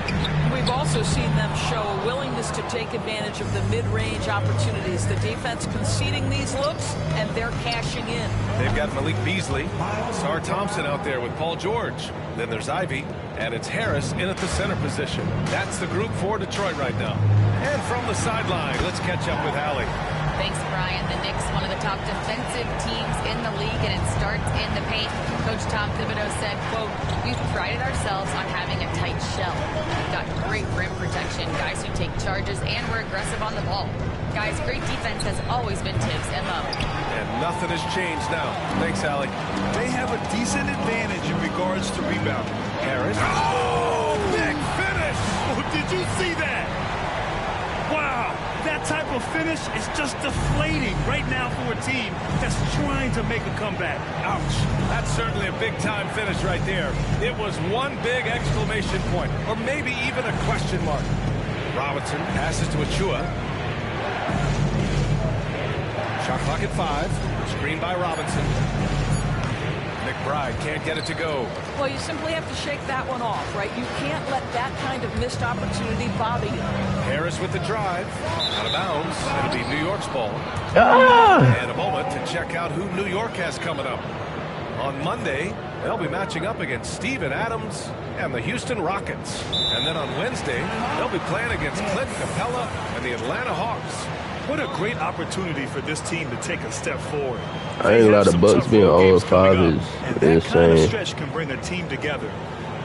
We've also seen them show a willingness to take advantage of the mid-range opportunities. The defense conceding these looks, and they're cashing in. They've got Malik Beasley, Sar Thompson out there with Paul George. Then there's Ivy, and it's Harris in at the center position. That's the group for Detroit right now. And from the sideline, let's catch up with Allie. Thanks, Brian. The Knicks, one of the top defensive teams in the league, and it starts in the paint. Coach Tom Thibodeau said, quote, "We've prided ourselves on having a tight shell. We've got great rim protection, guys who take charges, and we're aggressive on the ball. Guys, great defense has always been Tibbs' MO." And nothing has changed now. Thanks, Allie. They have a decent advantage in regards to rebounding. Harris. Oh, big finish! Oh, did you see that? Wow, that type of finish is just deflating right now for a team that's trying to make a comeback. Ouch. That's certainly a big-time finish right there. It was one big exclamation point, or maybe even a question mark. Robinson passes to Achua. Shot clock at 5. Screen by Robinson. McBride can't get it to go. Well, you simply have to shake that one off, right? You can't let that kind of missed opportunity bother you. Harris with the drive. Out of bounds. It'll be New York's ball. And a moment to check out who New York has coming up. On Monday, they'll be matching up against Steven Adams and the Houston Rockets. And then on Wednesday, they'll be playing against Clint Capella and the Atlanta Hawks. What a great opportunity for this team to take a step forward. I ain't a lot of Bucks being 0-5 is that kind of insane. stretch can bring a team together.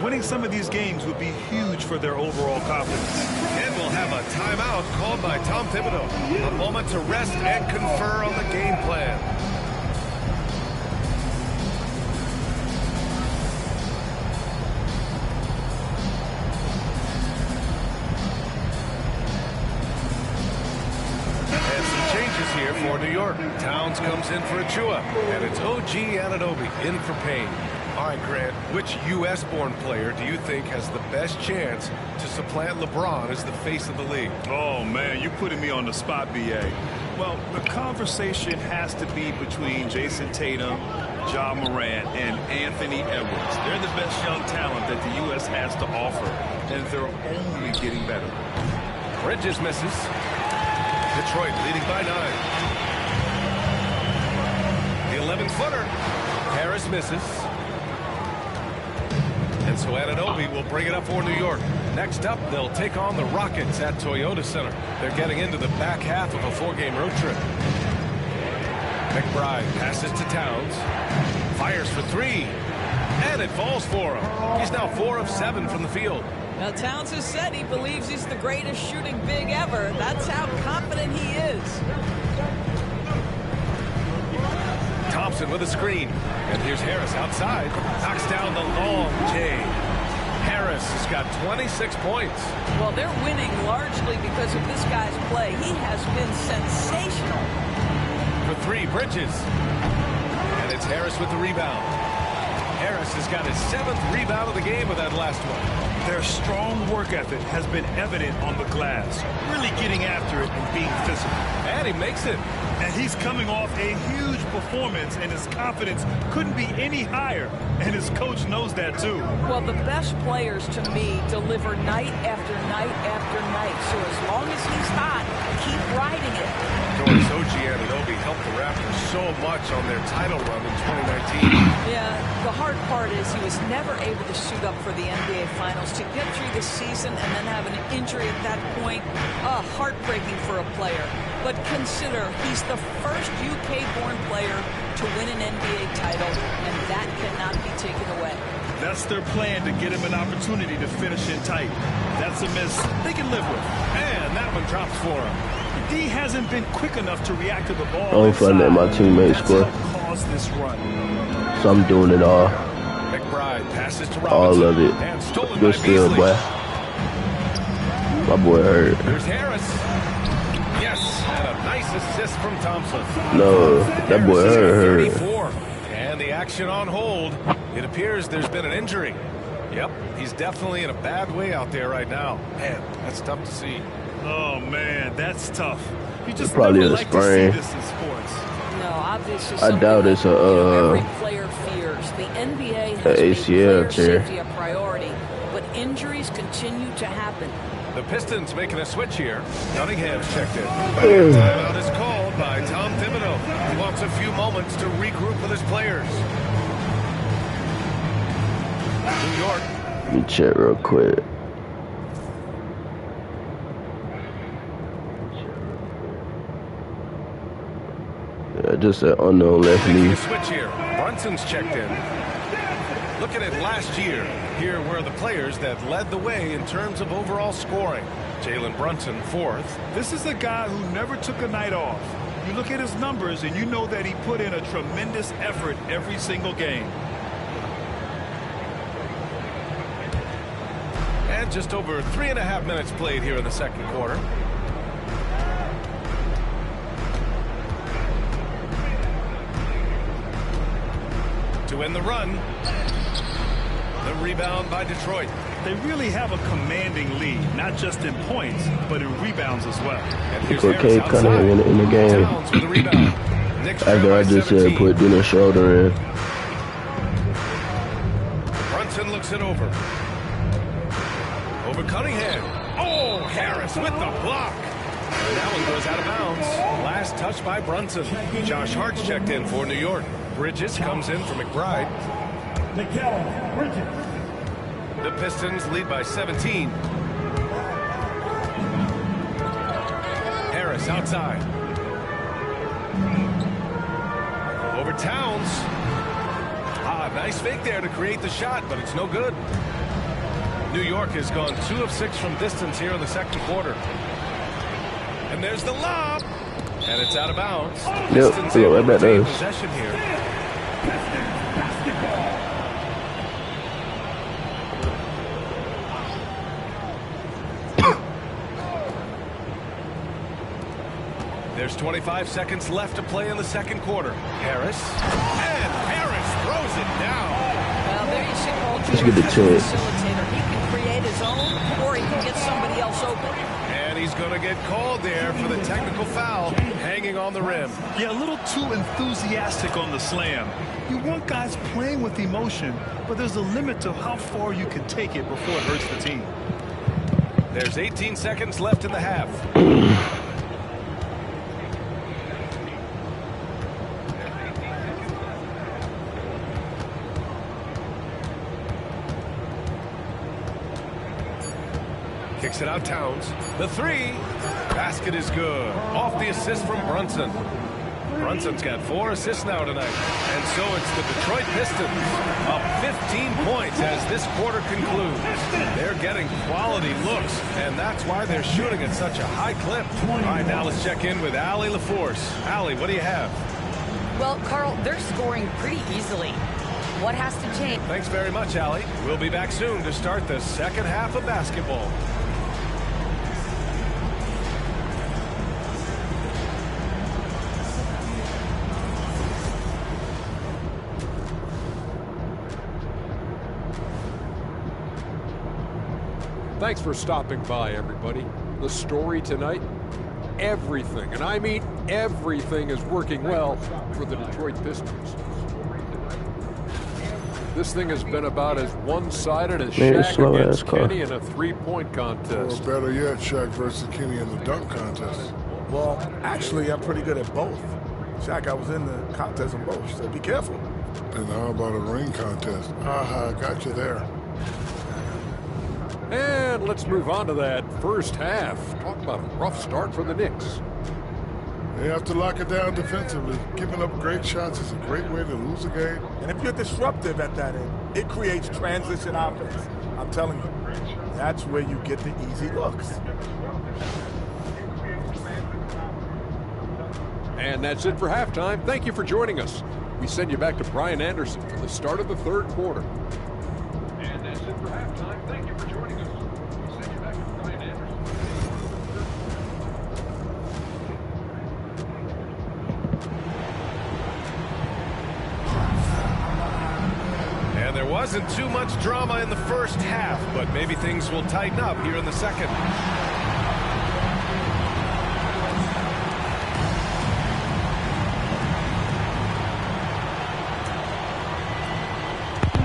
Winning some of these games would be huge for their overall confidence. And we'll have a timeout called by Tom Thibodeau. A moment to rest and confer on the game plan. Here for New York. Towns comes in for Achua, and it's OG Anunoby in for Payne. All right, Grant, which U.S.-born player do you think has the best chance to supplant LeBron as the face of the league? Oh, man, you're putting me on the spot, B.A. Well, the conversation has to be between Jason Tatum, Ja Morant, and Anthony Edwards. They're the best young talent that the U.S. has to offer, and they're only getting better. Bridges misses. Detroit leading by 9. The 11-footer. Harris misses. And so Anunoby will bring it up for New York. Next up, they'll take on the Rockets at Toyota Center. They're getting into the back half of a 4-game road trip. McBride passes to Towns. Fires for 3. And it falls for him. He's now 4 of 7 from the field. Now, Towns has said he believes he's the greatest shooting big ever. That's how confident he is. Thompson with a screen. And here's Harris outside. Knocks down the long J. Harris has got 26 points. Well, they're winning largely because of this guy's play. He has been sensational. For 3, Bridges. And it's Harris with the rebound. Harris has got his 7th rebound of the game with that last one. Their strong work ethic has been evident on the glass, really getting after it and being physical. And he makes it. And he's coming off a huge performance, and his confidence couldn't be any higher. And his coach knows that, too. Well, the best players, to me, deliver night after night after night. So as long as he's hot, keep riding it. Doris OG Anunoby helped the Raptors so much on their title run in 2019. Yeah, the hard part is he was never able to suit up for the NBA Finals. To get through the season and then have an injury at that point, heartbreaking for a player. But consider, he's the first UK-born player to win an NBA title, and that cannot be taken away. That's their plan, to get him an opportunity to finish in tight. That's a miss they can live with. And that one drops for him. D hasn't been quick enough to react to the ball. I ain't fun let my teammates score. This run. So I'm doing it all. McBride passes to Robinson. All of it. And stolen Good by steal, Beasley. boy. My boy hurt. There's Harris. Yes, and a nice assist from Thompson. No, that boy hurt. 34. And the action on hold. It appears there's been an injury. Yep, he's definitely in a bad way out there right now. Man, that's tough to see. Oh, man, that's tough. You just probably never a like to sprain. see this in sports. No, obviously I doubt it's every a player fears. The NBA has made ACL player tear. safety a priority, but injuries continue to happen. The Pistons making a switch here. Cunningham's checked in. Timeout is called by Tom Thibodeau. He wants a few moments to regroup with his players. New York. Let me check real quick. Yeah, just an unknown left Making knee. a switch here. Brunson's checked in. Looking at last year, here were the players that led the way in terms of overall scoring. Jalen Brunson, 4th. This is a guy who never took a night off. You look at his numbers, and you know that he put in a tremendous effort every single game. And just over 3.5 minutes played here in the second quarter. To end the run. The rebound by Detroit. They really have a commanding lead, not just in points, but in rebounds as well. Put Cade Cunningham in the game. After I just said put Dennis Schroeder in. Looks it over. Over Cunningham. Oh, Harris with the block. And that one goes out of bounds. Last touch by Brunson. Josh Hart's checked in for New York. Bridges comes in for McBride. Mikal Bridges. The Pistons lead by 17. Harris outside. Over Towns. Nice fake there to create the shot, but it's no good. New York has gone 2 of 6 from distance here in the second quarter. And there's the lob. And it's out of bounds. Pistons able to retain possession here. There's 25 seconds left to play in the second quarter. Harris. And Harris throws it down. Well, there you see Paul George Let's get the as a chance. facilitator. He can create his own, or he can get somebody else open. And he's going to get called there for the technical foul, hanging on the rim. Yeah, a little too enthusiastic on the slam. You want guys playing with emotion, but there's a limit to how far you can take it before it hurts the team. There's 18 seconds left in the half. Kicks it out, Towns. The three. Basket is good. Off the assist from Brunson. Brunson's got 4 assists now tonight. And so it's the Detroit Pistons up 15 points as this quarter concludes. They're getting quality looks, and that's why they're shooting at such a high clip. All right, now let's check in with Allie LaForce. Allie, what do you have? Well, Carl, they're scoring pretty easily. What has to change? Thanks very much, Allie. We'll be back soon to start the second half of basketball. Thanks for stopping by, everybody. The story tonight, everything, and I mean everything, is working well for the Detroit Pistons. This thing has been about as one-sided as Shaq against Kenny in a three-point contest. Or better yet, Shaq versus Kenny in the dunk contest. Well, actually, I'm pretty good at both. Shaq, I was in the contest in both, so be careful. And how about a ring contest? Aha, got you there. And let's move on to that first half. Talk about a rough start for the Knicks. They have to lock it down defensively. Giving up great shots is a great way to lose a game. And if you're disruptive at that end, it creates transition offense. I'm telling you, that's where you get the easy looks. And that's it for halftime. Thank you for joining us. We send you back to Brian Anderson for the start of the third quarter. And that's it for halftime. Thank you for joining us. We send you back to Brian Anderson. And there wasn't too much drama in the first half, but maybe things will tighten up here in the second.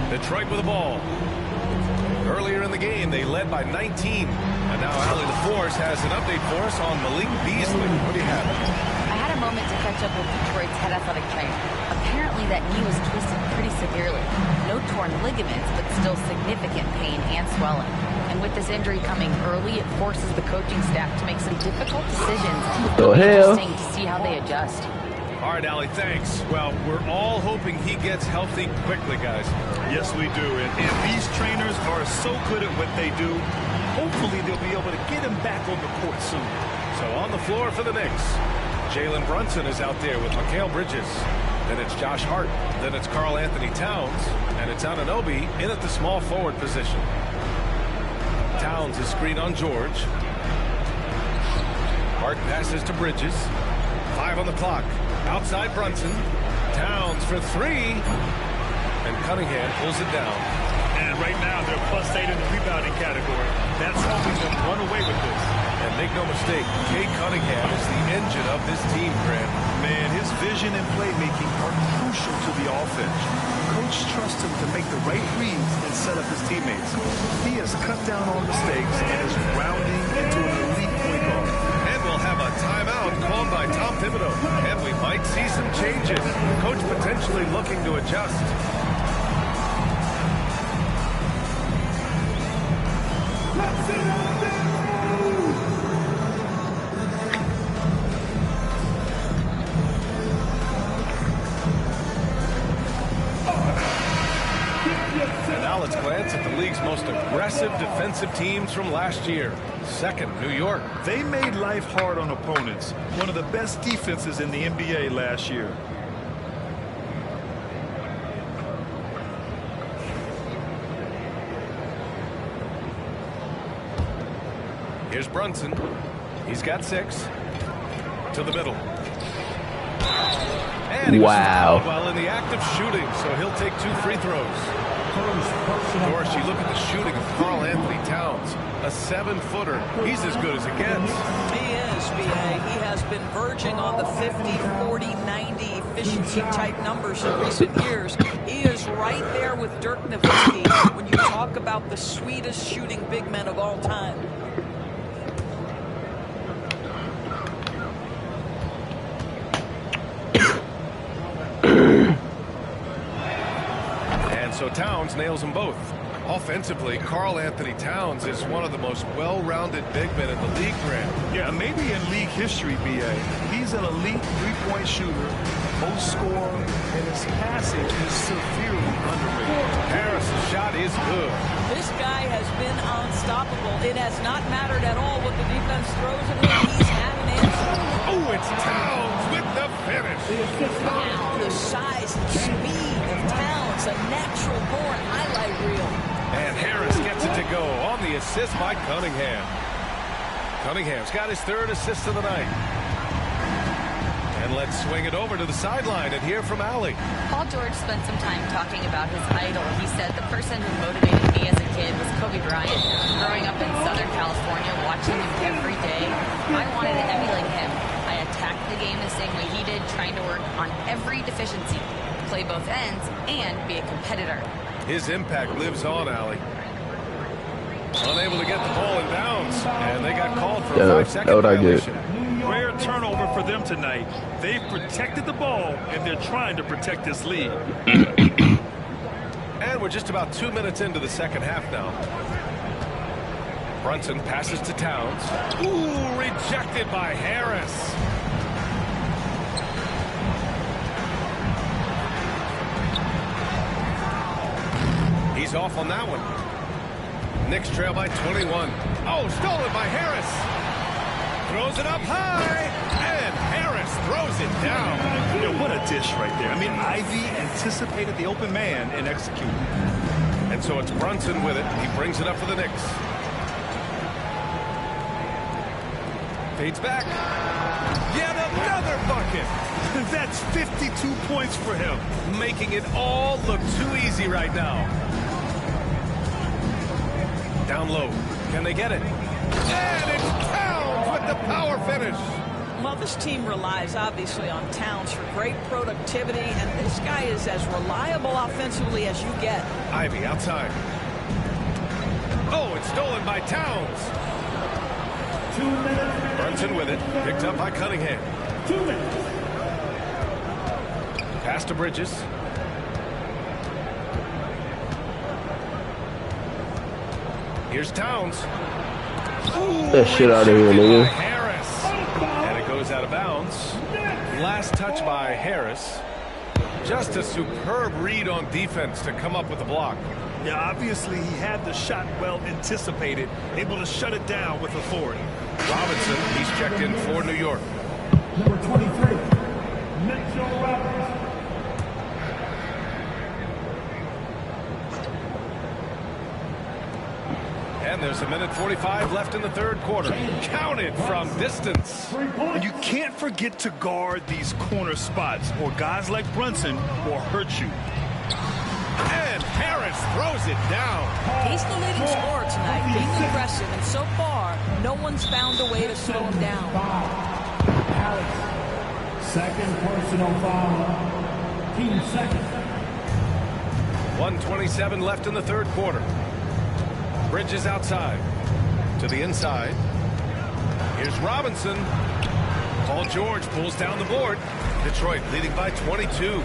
Detroit with the ball. Earlier in the game, they led by 19. And now Allie LaForce has an update for us on Malik Beasley. What do you have? I had a moment to catch up with Detroit's head athletic trainer. Apparently that knee was twisted pretty severely. No torn ligaments, but still significant pain and swelling. And with this injury coming early, it forces the coaching staff to make some difficult decisions. It'll be interesting to see how they adjust. All right, Allie, thanks. Well, we're all hoping he gets healthy quickly, guys. Yes, we do. And these trainers are so good at what they do. Hopefully, they'll be able to get him back on the court soon. So on the floor for the Knicks, Jalen Brunson is out there with Mikal Bridges. Then it's Josh Hart. Then it's Karl Anthony Towns. And it's Anunoby in at the small forward position. Towns is screened on George. Hart passes to Bridges. 5 on the clock. Outside Brunson. Towns for 3. And Cunningham pulls it down. And right now, they're +8 in the rebounding category. That's helping them run away with this. And Make no mistake, Cade Cunningham is the engine of this team, Grant. Man, his vision and playmaking are crucial to the offense. Coach trusts him to make the right reads and set up his teammates. He has cut down on mistakes and is rounding into an elite point guard. And we'll have a timeout called by Tom Thibodeau. And we might see some changes. Coach potentially looking to adjust. Now let's glance at the league's most aggressive defensive teams from last year. Second, New York. They made life hard on opponents. One of the best defenses in the NBA last year. Here's Brunson. He's got 6. To the middle. And he was fouled while in the act of shooting, so he'll take 2 free throws. Doris, you look at the shooting of Karl Anthony Towns, a 7-footer. He's as good as it gets. He is, B.A. He has been verging on the 50, 40, 90 efficiency type numbers in recent years. He is right there with Dirk Nowitzki when you talk about the sweetest shooting big men of all time. So Towns nails them both. Offensively, Karl Anthony Towns is one of the most well-rounded big men in the league, Grant. Yeah, maybe in league history, B.A. He's an elite three-point shooter, most scorer, and his passing is severely underrated. Harris' shot is good. This guy has been unstoppable. It has not mattered at all what the defense throws at him. He's had an answer. Oh, it's Towns with the finish. Wow, the size and speed of Towns, a natural-born highlight reel. And Harris gets it to go on the assist by Cunningham. Cunningham's got his 3rd assist of the night. And let's swing it over to the sideline and hear from Allie. Paul George spent some time talking about his idol. He said the person who motivated me as a kid was Kobe Bryant. Growing up in Southern California, watching him every day, I wanted to emulate him. I attacked the game the same way he did, trying to work on every deficiency, play both ends, and be a competitor. His impact lives on, Allie. Unable to get the ball in bounds, and they got called for a 5-second violation. Rare turnover for them tonight. They've protected the ball, and they're trying to protect this lead. And we're just about 2 minutes into the second half now. Brunson passes to Towns. Ooh, rejected by Harris. He's off on that one. Knicks trail by 21. Oh, stolen by Harris. Throws it up high, and Harris throws it down. Yeah, what a dish right there. I mean, Ivy anticipated the open man and executed. And so it's Brunson with it. He brings it up for the Knicks. Fades back. Yet another bucket. That's 52 points for him. Making it all look too easy right now. Down low. Can they get it? And it's Towns with the power finish. Well, this team relies obviously on Towns for great productivity, and this guy is as reliable offensively as you get. Ivy outside. Oh, it's stolen by Towns. 2 minutes. Brunson with it. Picked up by Cunningham. 2 minutes. Pass to Bridges. Here's Towns. Ooh, that shit out of here, nigga. Harris. And it goes out of bounds. Last touch by Harris. Just a superb read on defense to come up with the block. Yeah, obviously he had the shot well anticipated, able to shut it down with authority. Robinson, he's checked in for New York. Number 23, Mitchell Robinson. And there's 1:45 left in the third quarter. Counted from distance. And you can't forget to guard these corner spots, or guys like Brunson will hurt you. And Harris throws it down. He's the leading scorer tonight. being aggressive, and so far, no one's found a way to slow him down. Second personal foul. Team second. 1:27 left in the third quarter. Bridges outside. To the inside. Here's Robinson. Paul George pulls down the board. Detroit leading by 22.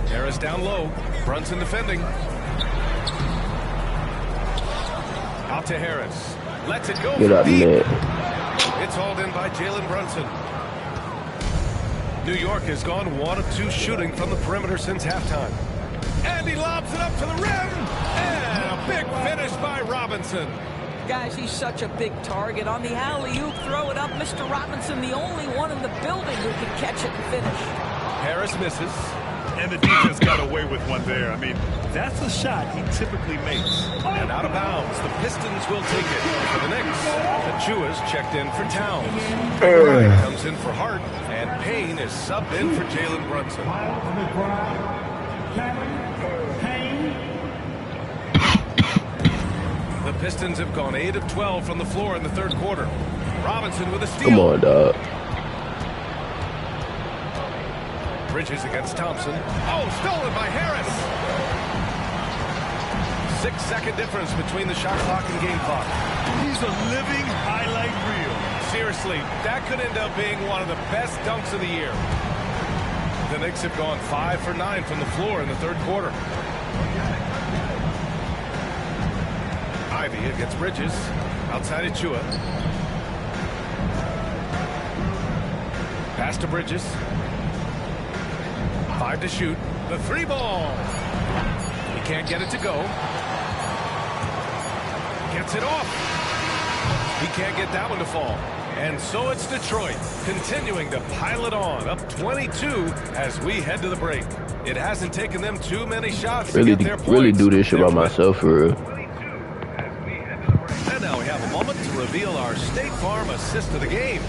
Harris down low. Brunson defending. Out to Harris. Lets it go. Get up, man. It's hauled in by Jalen Brunson. New York has gone 1 of 2 shooting from the perimeter since halftime. And he lobs it up to the rim. And a big finish by Robinson. Guys, he's such a big target. On the alley-oop, throw it up. Mr. Robinson, the only one in the building who can catch it and finish. Harris misses. And the defense got away with one there. I mean, that's a shot he typically makes. And out of bounds, the Pistons will take it. For the Knicks, Achua's checked in for Towns. Ryan comes in for Hart, and Payne is subbed in for Jalen Brunson. The Pistons have gone 8 of 12 from the floor in the third quarter. Robinson with a steal. Come on, dog. Bridges against Thompson. Oh, stolen by Harris. 6-second difference between the shot clock and game clock. He's a living highlight reel. Seriously, that could end up being one of the best dunks of the year. The Knicks have gone 5 for 9 from the floor in the third quarter. Ivy against Bridges. Outside Achua. Pass to Bridges. 5 to shoot. The 3 ball. He can't get it to go. Gets it off. He can't get that one to fall. And so it's Detroit continuing to pile it on, up 22 as we head to the break. It hasn't taken them too many shots to get their points. Really do this shit by myself for real. And now we have a moment to reveal our State Farm assist of the game.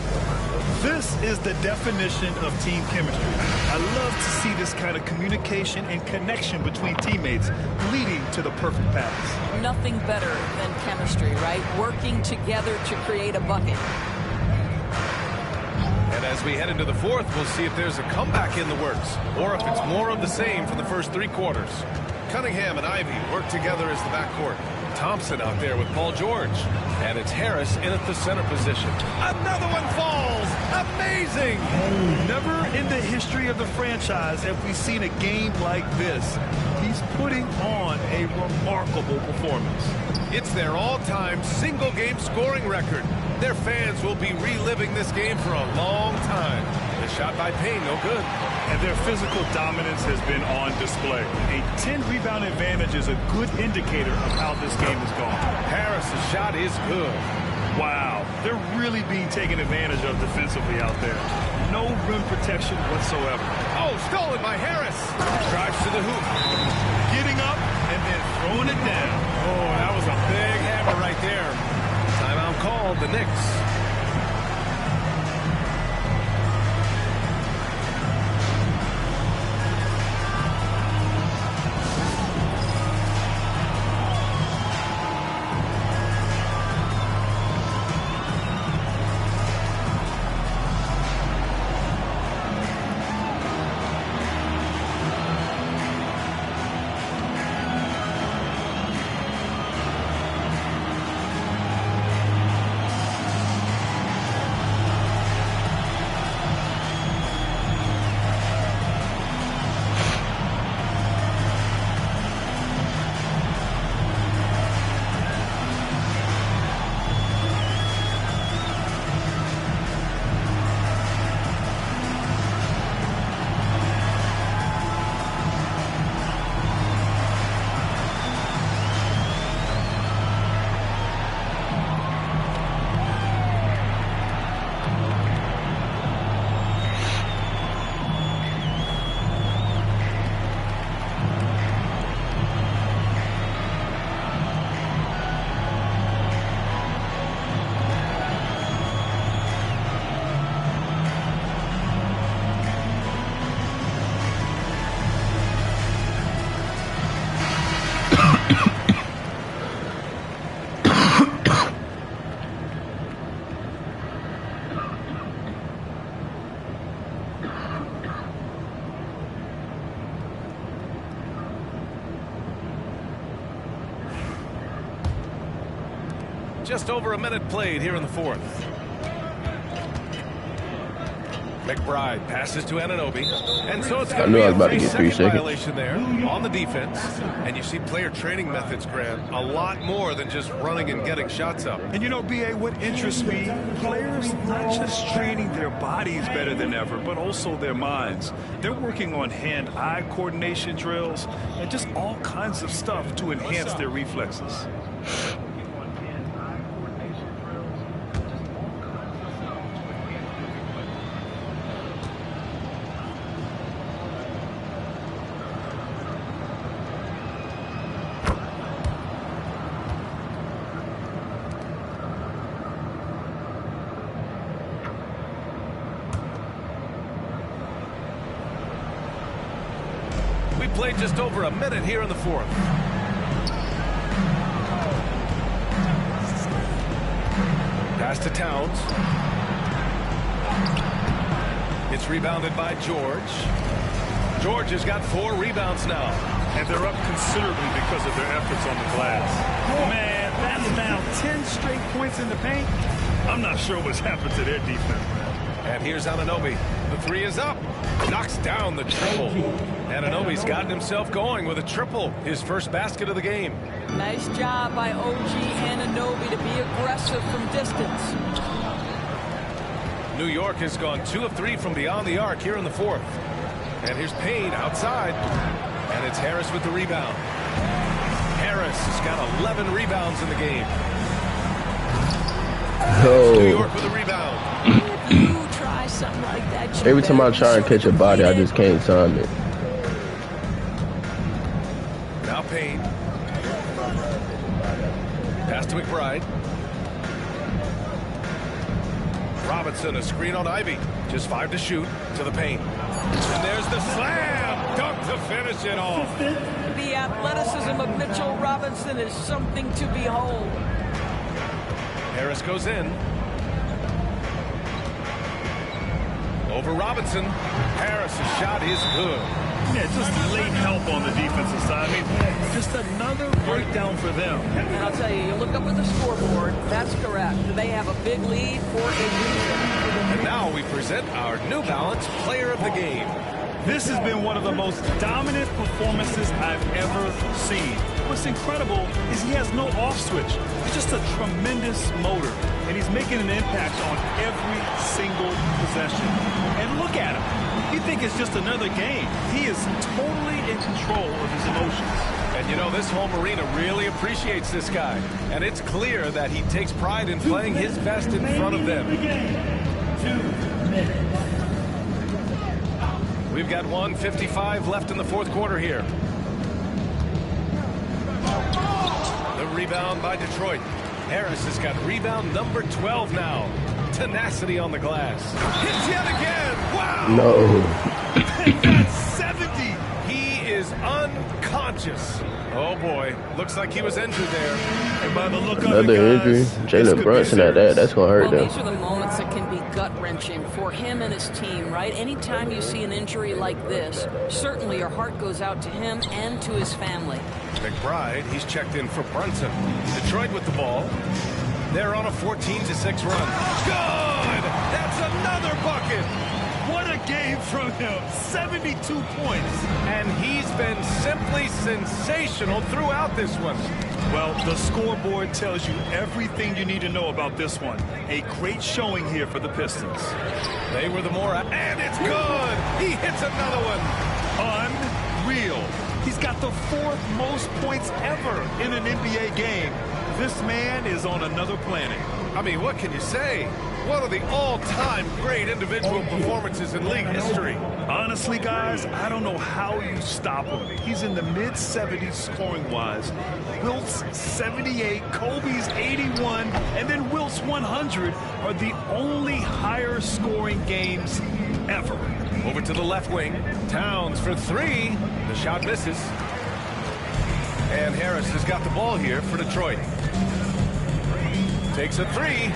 This is the definition of team chemistry. I love to see this kind of communication and connection between teammates leading to the perfect pass. Nothing better than chemistry, right? Working together to create a bucket. And as we head into the fourth, we'll see if there's a comeback in the works or if it's more of the same for the first 3 quarters. Cunningham and Ivy work together as the backcourt. Thompson out there with Paul George. And it's Harris in at the center position. Another one falls! Amazing! Never in the history of the franchise have we seen a game like this. He's putting on a remarkable performance. It's their all-time single-game scoring record. Their fans will be reliving this game for a long time. The shot by Payne, no good. And their physical dominance has been on display. A 10-rebound advantage is a good indicator of how this game has gone. Harris's shot is good. Wow, they're really being taken advantage of defensively out there. No rim protection whatsoever. Oh, stolen by Harris. Drives to the hoop. Getting up and then throwing it down. Oh, that was a big hammer right there. Timeout called, the Knicks. Just over a minute played here in the fourth. McBride passes to Anunoby. And so it's going to be a 3-second violation there on the defense. And you see player training methods, Grant, a lot more than just running and getting shots up. And you know, B.A., what interests me, players not just training their bodies better than ever, but also their minds. They're working on hand-eye coordination drills and just all kinds of stuff to enhance their reflexes. Played just over a minute here in the fourth. Pass to Towns. It's rebounded by George. George has got 4 rebounds now. And they're up considerably because of their efforts on the glass. Man, that's now 10 straight points in the paint. I'm not sure what's happened to their defense. And here's Anunoby. The 3 is up. Knocks down the triple. Anunoby's gotten himself going with a triple. His first basket of the game. Nice job by OG Anunoby to be aggressive from distance. New York has gone 2 of 3 from beyond the arc here in the fourth. And here's Payne outside. And it's Harris with the rebound. Harris has got 11 rebounds in the game. Oh. New York with a rebound. Try something like that. Every time I try and catch a body, I just can't time it. Now Payne. Pass to McBride. Robinson, a screen on Ivy. Just 5 to shoot to the paint. And there's the slam. Dunk to finish it off. The athleticism of Mitchell Robinson is something to behold. Harris goes in. Over Robinson. Harris' shot is good. Yeah, just late help on the defensive side. I mean, just another breakdown for them. And I'll tell you look up at the scoreboard. That's correct. They have a big lead for a reason. And now we present our New Balance Player of the Game. This has been one of the most dominant performances I've ever seen. What's incredible is he has no off switch. He's just a tremendous motor, and he's making an impact on every single possession. And look at him. You think it's just another game. He is totally in control of his emotions. And you know, this home arena really appreciates this guy. And it's clear that he takes pride in playing his best in front of them. 2 minutes. We've got 1:55 left in the fourth quarter here. The rebound by Detroit. Harris has got rebound number 12 now. Tenacity on the glass. Hits yet again. Wow. No. That's 70. He is unconscious. Oh boy. Looks like he was injured there. And by the look of another injury. Jalen Brunson at that. That's gonna hurt them. These are the moments that can be gut-wrenching for him and his team, right? Anytime you see an injury like this, certainly your heart goes out to him and to his family. McBride, he's checked in for Brunson. Detroit with the ball. They're on a 14-6 run. Good! That's another bucket! What a game from him. 72 points. And he's been simply sensational throughout this one. Well, the scoreboard tells you everything you need to know about this one. A great showing here for the Pistons. They were the more... And it's good! He hits another one! Unreal. He's got the 4th most points ever in an NBA game. This man is on another planet. I mean, what can you say? One of the all-time great individual performances in league history. Honestly, guys, I don't know how you stop him. He's in the mid-70s scoring-wise. Wilt's 78, Kobe's 81, and then Wilt's 100 are the only higher-scoring games ever. Over to the left wing. Towns for 3. The shot misses. And Harris has got the ball here for Detroit. Takes a 3.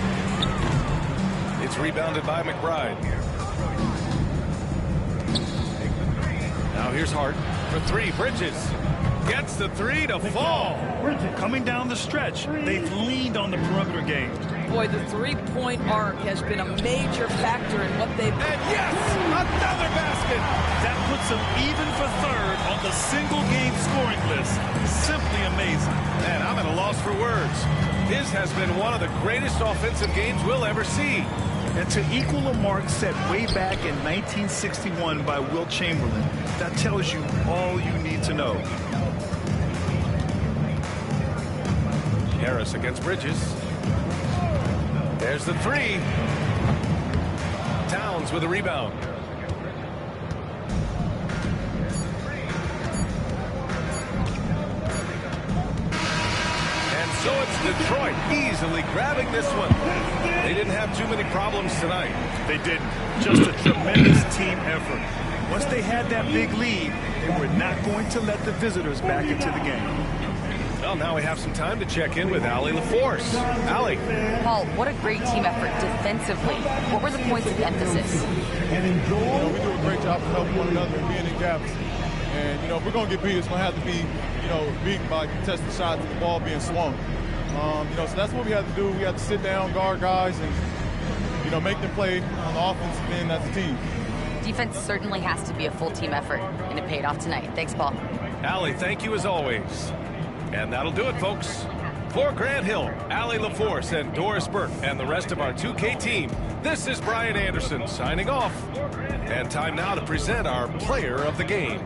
It's rebounded by McBride. Now here's Hart for 3. Bridges. Gets the three to fall. Coming down the stretch, they've leaned on the perimeter game. Boy, the three-point arc has been a major factor in what they've... And yes, another basket. That puts them even for third on the single-game scoring list. Simply amazing. Man, I'm at a loss for words. His has been one of the greatest offensive games we'll ever see. And to equal a mark set way back in 1961 by Wilt Chamberlain, that tells you all you need to know. Harris against Bridges. There's the three. Towns with a rebound. And so it's Detroit easily grabbing this one. They didn't have too many problems tonight. They didn't. Just a tremendous team effort. Once they had that big lead, they were not going to let the visitors back into the game. Well, now we have some time to check in with Allie LaForce. Allie. Paul, what a great team effort defensively. What were the points of emphasis? We do a great job of helping one another and being in gaps. And, if we're going to get beat, it's going to have to be, beaten by contested shots and the ball being swung. So that's what we have to do. We have to sit down, guard guys, and, make them play on the offensive end as a team. Defense certainly has to be a full team effort, and it paid off tonight. Thanks, Paul. Allie, thank you as always. And that'll do it, folks. For Grant Hill, Allie LaForce, and Doris Burke, and the rest of our 2K team, this is Brian Anderson signing off. And time now to present our player of the game.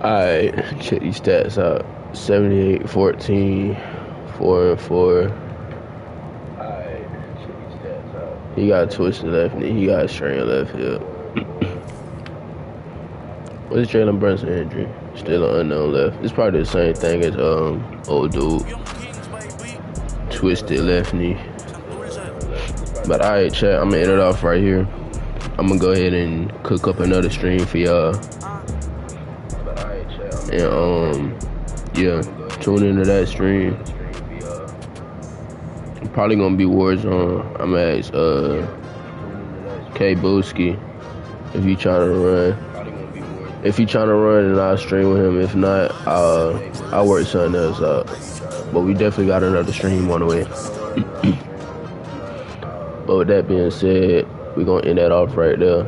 Alright, check these stats out. 78, 14, 4 and 4. Alright, check these stats out. He got twisted left knee. He got strained left hip. What's Jalen Brunson injury? Still an unknown left. It's probably the same thing as old dude. Twisted left knee. But alright, chat. I'm gonna end it off right here. I'm gonna go ahead and cook up another stream for y'all. And yeah, tune into that stream. Probably gonna be Warzone. I'm gonna ask K Booski if you trying to run. If you trying to run, then I'll stream with him. If not, I'll work something else out. But we definitely got another stream on the way. But with that being said, we're gonna end that off right there.